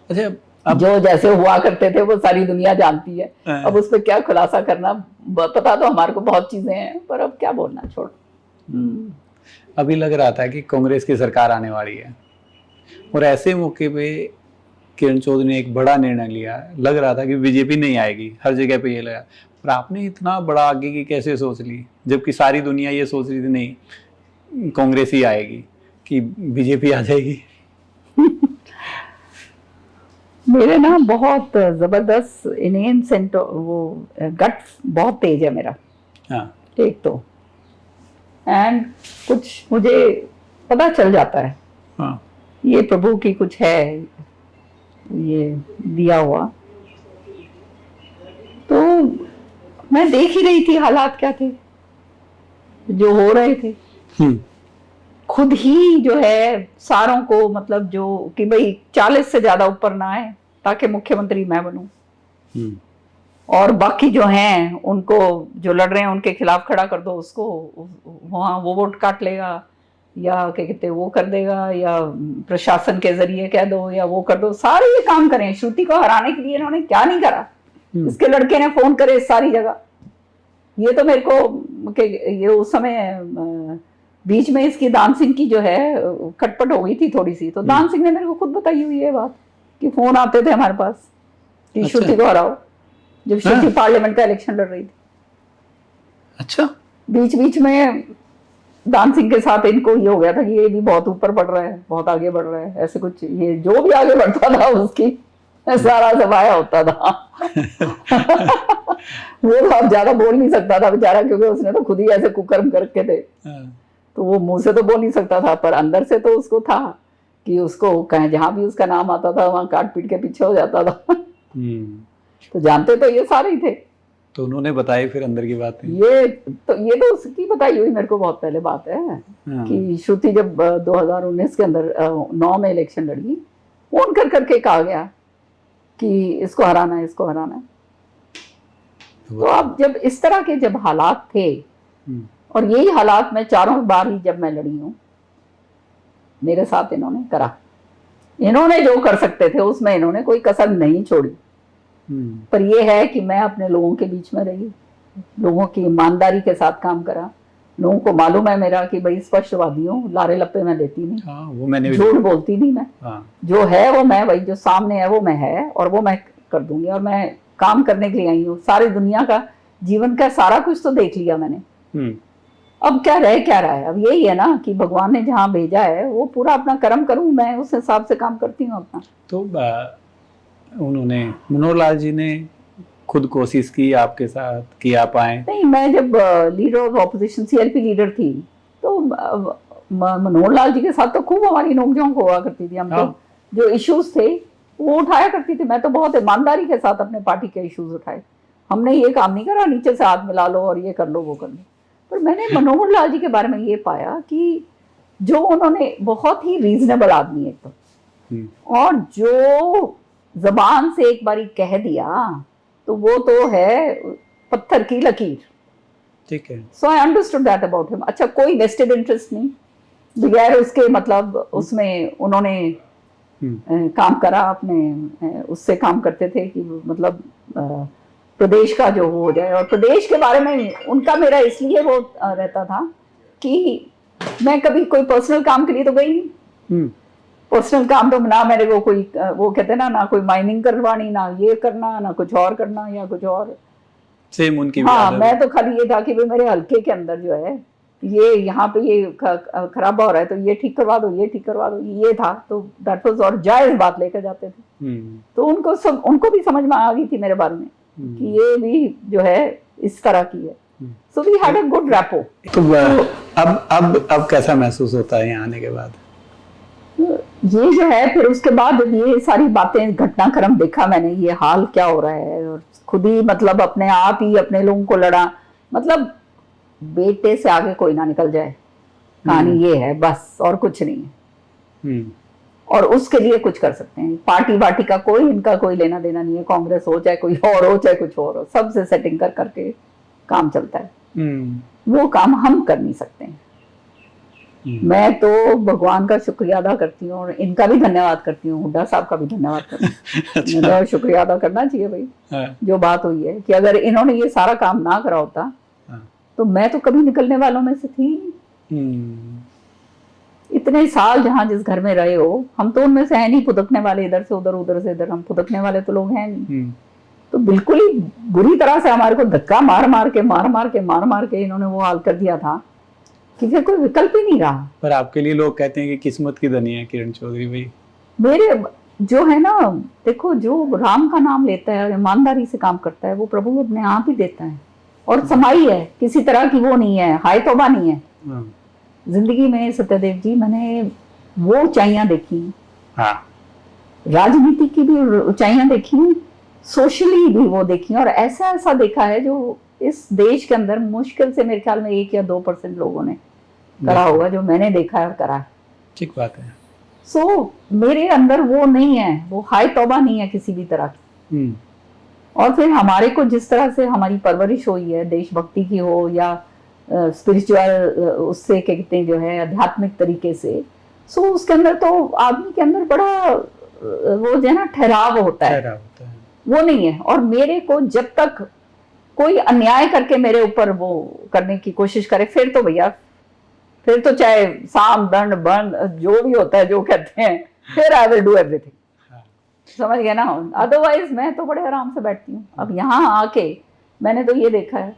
अच्छा, अब जो जैसे हुआ करते थे वो सारी दुनिया जानती है। अब उस पर क्या खुलासा करना, पता तो हमारे को बहुत चीजें हैं, पर अब क्या बोलना, छोड़। अभी लग रहा था कि कांग्रेस की सरकार आने वाली है, और ऐसे मौके पे किरण चौधरी ने एक बड़ा निर्णय लिया। लग रहा था कि बीजेपी नहीं आएगी, हर जगह पे ये लगा। पर आपने इतना बड़ा आगे की कैसे सोच ली, जबकि सारी दुनिया ये सोच रही थी नहीं कांग्रेस ही आएगी, कि बीजेपी आ जाएगी? मेरे ना बहुत जबरदस्त इनेन सेंटो वो गट बहुत तेज है मेरा। हाँ। एक तो एंड कुछ मुझे पता चल जाता है। हाँ। ये प्रभु की कुछ है ये दिया हुआ। तो मैं देख ही रही थी हालात क्या थे जो हो रहे थे। खुद ही जो है सारों को, मतलब जो कि भाई 40 से ज्यादा ऊपर ना आए ताकि मुख्यमंत्री मैं बनूं, और बाकी जो हैं उनको जो लड़ रहे हैं उनके खिलाफ खड़ा कर दो, उसको वहां वो वोट काट लेगा, या क्या कहते वो कर देगा, या प्रशासन के जरिए कह दो, या वो कर दो। सारे ये काम करें श्रुति को हराने के लिए। इन्होंने क्या नहीं करा। इसके लड़के ने फोन करे सारी जगह। ये तो मेरे को ये उस समय बीच में इसकी दान सिंह की जो है खटपट हो गई थी थोड़ी सी, तो दान सिंह ने मेरे को खुद बताई हुई है बात कि फोन आते थे हमारे पास कि अच्छा। श्रुति को हराओ, जब श्रुति पार्लियामेंट का इलेक्शन लड़ रही थी। अच्छा। बीच बीच में दान सिंह के साथ इनको ये हो गया था कि ये भी बहुत ऊपर बढ़ रहा है, बहुत आगे बढ़ रहा है, ऐसे कुछ। ये जो भी आगे बढ़ता था उसकी सारा सफाया होता था। वो तो अब ज्यादा बोल नहीं सकता था बेचारा, क्योंकि उसने तो खुद ही ऐसे कुकर्म करके थे, तो वो मुंह से तो बोल नहीं सकता था, पर अंदर से तो उसको था कि उसको कहीं जहां भी उसका नाम आता था वहां काट पीट के पीछे हो जाता था। तो जानते तो ये सारे ही थे। तो उन्होंने बताई फिर अंदर की बातें। ये तो उसकी बताई हुई मेरे को बहुत पहले बात है कि श्रुति जब 2019 के अंदर 9 में इलेक्शन लड़ी, फोन कर करके कहा गया कि इसको हराना है, इसको हराना है। तो अब जब इस तरह के जब हालात थे, और यही हालात में 4 बार ही जब मैं लड़ी हूं, मेरे साथ इन्होंने करा। इन्होंने जो कर सकते थे उसमें इन्होंने कोई कसर नहीं छोड़ी। पर यह है कि मैं अपने लोगों के बीच में रही, लोगों की ईमानदारी के साथ काम करा। लोगों को मालूम है मेरा कि भाई स्पष्टवादी हूँ, लारे लप्पे मैं देती नहीं, हाँ, वो मैंने भी झूठ बोलती नहीं मैं। हाँ, जो है वो मैं, वही जो सामने है वो मैं है, और वो मैं कर दूंगी। और मैं काम करने के लिए आई हूँ, सारी दुनिया का जीवन का सारा कुछ तो देख लिया मैंने। अब क्या रहा है? अब यही है ना कि भगवान ने जहाँ भेजा है वो पूरा अपना कर्म करूं, मैं उस हिसाब से काम करती हूँ अपना। तो उन्होंने, मनोहर लाल जी ने खुद कोशिश की आपके साथ कि आप आए? नहीं, मैं जब leader of opposition CLP leader थी तो मनोहर लाल जी के साथ तो खूब हमारी नोकझोंक हुआ करती थी। हम तो जो इश्यूज थे वो उठाया करती थी। मैं तो बहुत ईमानदारी के साथ अपने पार्टी के इश्यूज उठाए। हमने ये काम नहीं करा नीचे से हाथ मिला लो और ये कर लो वो कर लो। पर मैंने मनोहर लाल जी के बारे में ये पाया कि जो उन्होंने बहुत ही रीजनेबल आदमी है तो, और जो जबान से एक बारी कह दिया तो वो तो है पत्थर की लकीर। ठीक है। So I understood that about him. अच्छा, कोई वेस्टेड इंटरेस्ट नहीं, बगैर उसके मतलब उसमें उन्होंने काम करा अपने, उससे काम करते थे कि मतलब प्रदेश का जो हो जाए। और प्रदेश के बारे में उनका मेरा इसलिए वो रहता था कि मैं कभी कोई पर्सनल काम के लिए तो गई नहीं। पर्सनल काम तो ना मेरे को कोई, वो कहते ना कोई माइनिंग करवानी, ना ये करना, ना कुछ और करना या कुछ और। सेम उनकी भी हाँ, आदत मैं तो खाली ये था कि भाई मेरे हल्के के अंदर जो है ये यहाँ पे ये खराब हो रहा है तो ये ठीक करवा दो, ये ठीक करवा दो, ये था। तो दैट वाज, और जायज बात लेकर जाते थे। तो उनको भी समझ में आ गई थी मेरे बारे में कि ये भी जो है इस तरह की है। So we had a good rapport. तो अब कैसा महसूस होता है यहाँ आने के बाद? ये जो है, फिर उसके बाद ये सारी बातें, घटनाक्रम देखा मैंने, ये हाल क्या हो रहा है, और खुद ही मतलब अपने आप ही अपने लोगों को लड़ा। मतलब बेटे से आगे कोई ना निकल जाए, कहानी ये है बस, और कुछ नहीं है। और उसके लिए कुछ कर सकते हैं। पार्टी वार्टी का कोई इनका कोई लेना देना नहीं है। कांग्रेस हो चाहे कोई और हो चाहे कुछ और हो, सबसे सेटिंग करके काम चलता है। वो काम हम कर नहीं सकते हैं। मैं तो भगवान का शुक्रिया अदा करती हूँ और इनका भी धन्यवाद करती हूँ, हुड्डा साहब का भी धन्यवाद करती हूँ। अच्छा। मेरा शुक्रिया अदा करना चाहिए भाई। जो बात हुई है कि अगर इन्होंने ये सारा काम ना करा होता तो मैं तो कभी निकलने वालों में से थी। इतने साल जहाँ जिस घर में रहे हो, हम तो उनमें से है नहीं फुदकने वाले, इधर से उधर उधर से इधर, हम फुदकने वाले तो लोग हैं नहीं। तो बिल्कुल ही बुरी तरह से हमारे को धक्का मार मार के इन्होंने वो हाल कर दिया था कि फिर कोई विकल्प ही नहीं रहा। पर आपके लिए लोग कहते हैं कि किस्मत की धनी है किरण चौधरी भाई। मेरे जो है ना, देखो, जो राम का नाम लेता है और ईमानदारी से काम करता है वो प्रभु अपने आप ही देता है। और समाई है, किसी तरह की वो नहीं है, हाय तौबा नहीं है जिंदगी में। सत्यदेव जी, मैंने वो ऊंचाइयां देखी, राजनीति की भी ऊंचाइयां देखी, सोशली भी वो देखी, और ऐसा देखा है जो इस देश के अंदर मुश्किल से मेरे ख्याल में 1 या 2% लोगों ने करा होगा, जो मैंने देखा है और करा है। ठीक बात है। सो मेरे अंदर वो नहीं है, वो हाय तौबा नहीं है किसी भी तरह की। और फिर हमारे को जिस तरह से हमारी परवरिश हुई है, देशभक्ति की हो या स्पिरिचुअल, उससे कहते हैं जो है आध्यात्मिक तरीके से, सो उसके अंदर तो आदमी के अंदर बड़ा वो जो है ना ठहराव होता है, वो नहीं है। और मेरे को जब तक कोई अन्याय करके मेरे ऊपर वो करने की कोशिश करे, फिर तो भैया, फिर तो चाहे साम दंड बंद जो भी होता है, जो कहते हैं, फिर आई विल डू एवरीथिंग। समझ गए ना? अदरवाइज मैं तो बड़े आराम से बैठती हूँ। अब यहाँ आके मैंने तो ये देखा है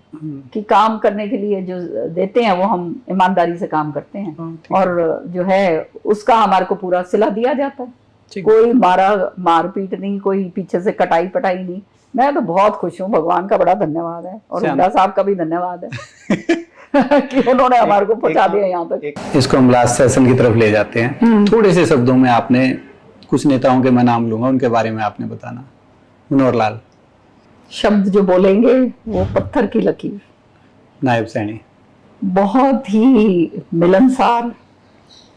कि काम करने के लिए जो देते हैं वो हम ईमानदारी से काम करते हैं, और जो है उसका हमारे को पूरा सिला दिया जाता है। कोई मारपीट नहीं, कोई पीछे से कटाई पटाई नहीं। मैं तो बहुत खुश हूँ, भगवान का बड़ा धन्यवाद है, और हुड्डा साहब का भी धन्यवाद है कि उन्होंने हमारे को पहुंचा दिया यहाँ तक। इसको हम लास्ट सेशन की तरफ ले जाते हैं। थोड़े से शब्दों में आपने, कुछ नेताओं के मैं नाम लूंगा, उनके बारे में आपने बताना। मनोहर लाल शब्द जो बोलेंगे वो पत्थर की लकीर, नायब सैनी, बहुत ही मिलनसार।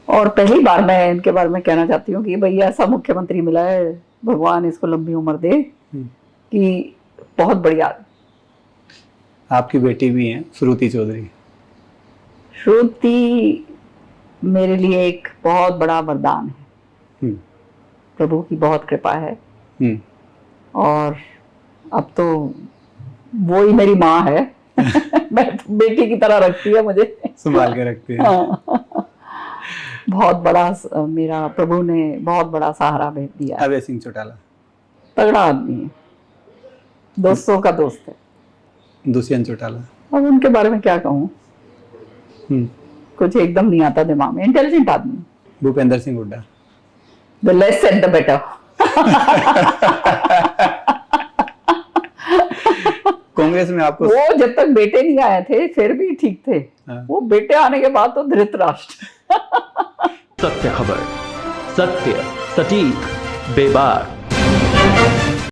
और पहली बार मैं इनके बारे में कहना चाहती हूँ कि भैया ऐसा मुख्यमंत्री मिला है, भगवान इसको लंबी उम्र दे, कि बहुत बढ़िया। आपकी बेटी भी हैं श्रुति चौधरी। श्रुति मेरे लिए एक बहुत बड़ा वरदान है, प्रभु की बहुत कृपा है। और अब तो वो ही मेरी माँ है मैं तो बेटी की तरह रखती है मुझे। संभाल के रखती है। हाँ। बहुत बड़ा मेरा प्रभु ने बहुत बड़ा सहारा भेज दिया। अभय सिंह चौटाला तगड़ा आदमी है, दोस्तों का दोस्त है। दुष्यंत चौटाला। अब उनके बारे में क्या कहूँ, हम्म, कुछ एकदम नहीं आता दिमाग में। इंटेलिजेंट आदमी। Bhupendra Singh Hooda. The less said the better. Congress में आपको वो जब तक बेटे नहीं आए थे फिर भी ठीक थे। हाँ। वो बेटे आने के बाद तो धृतराष्ट्र। सत्य खबर, सत्य, सटीक, बेबाक।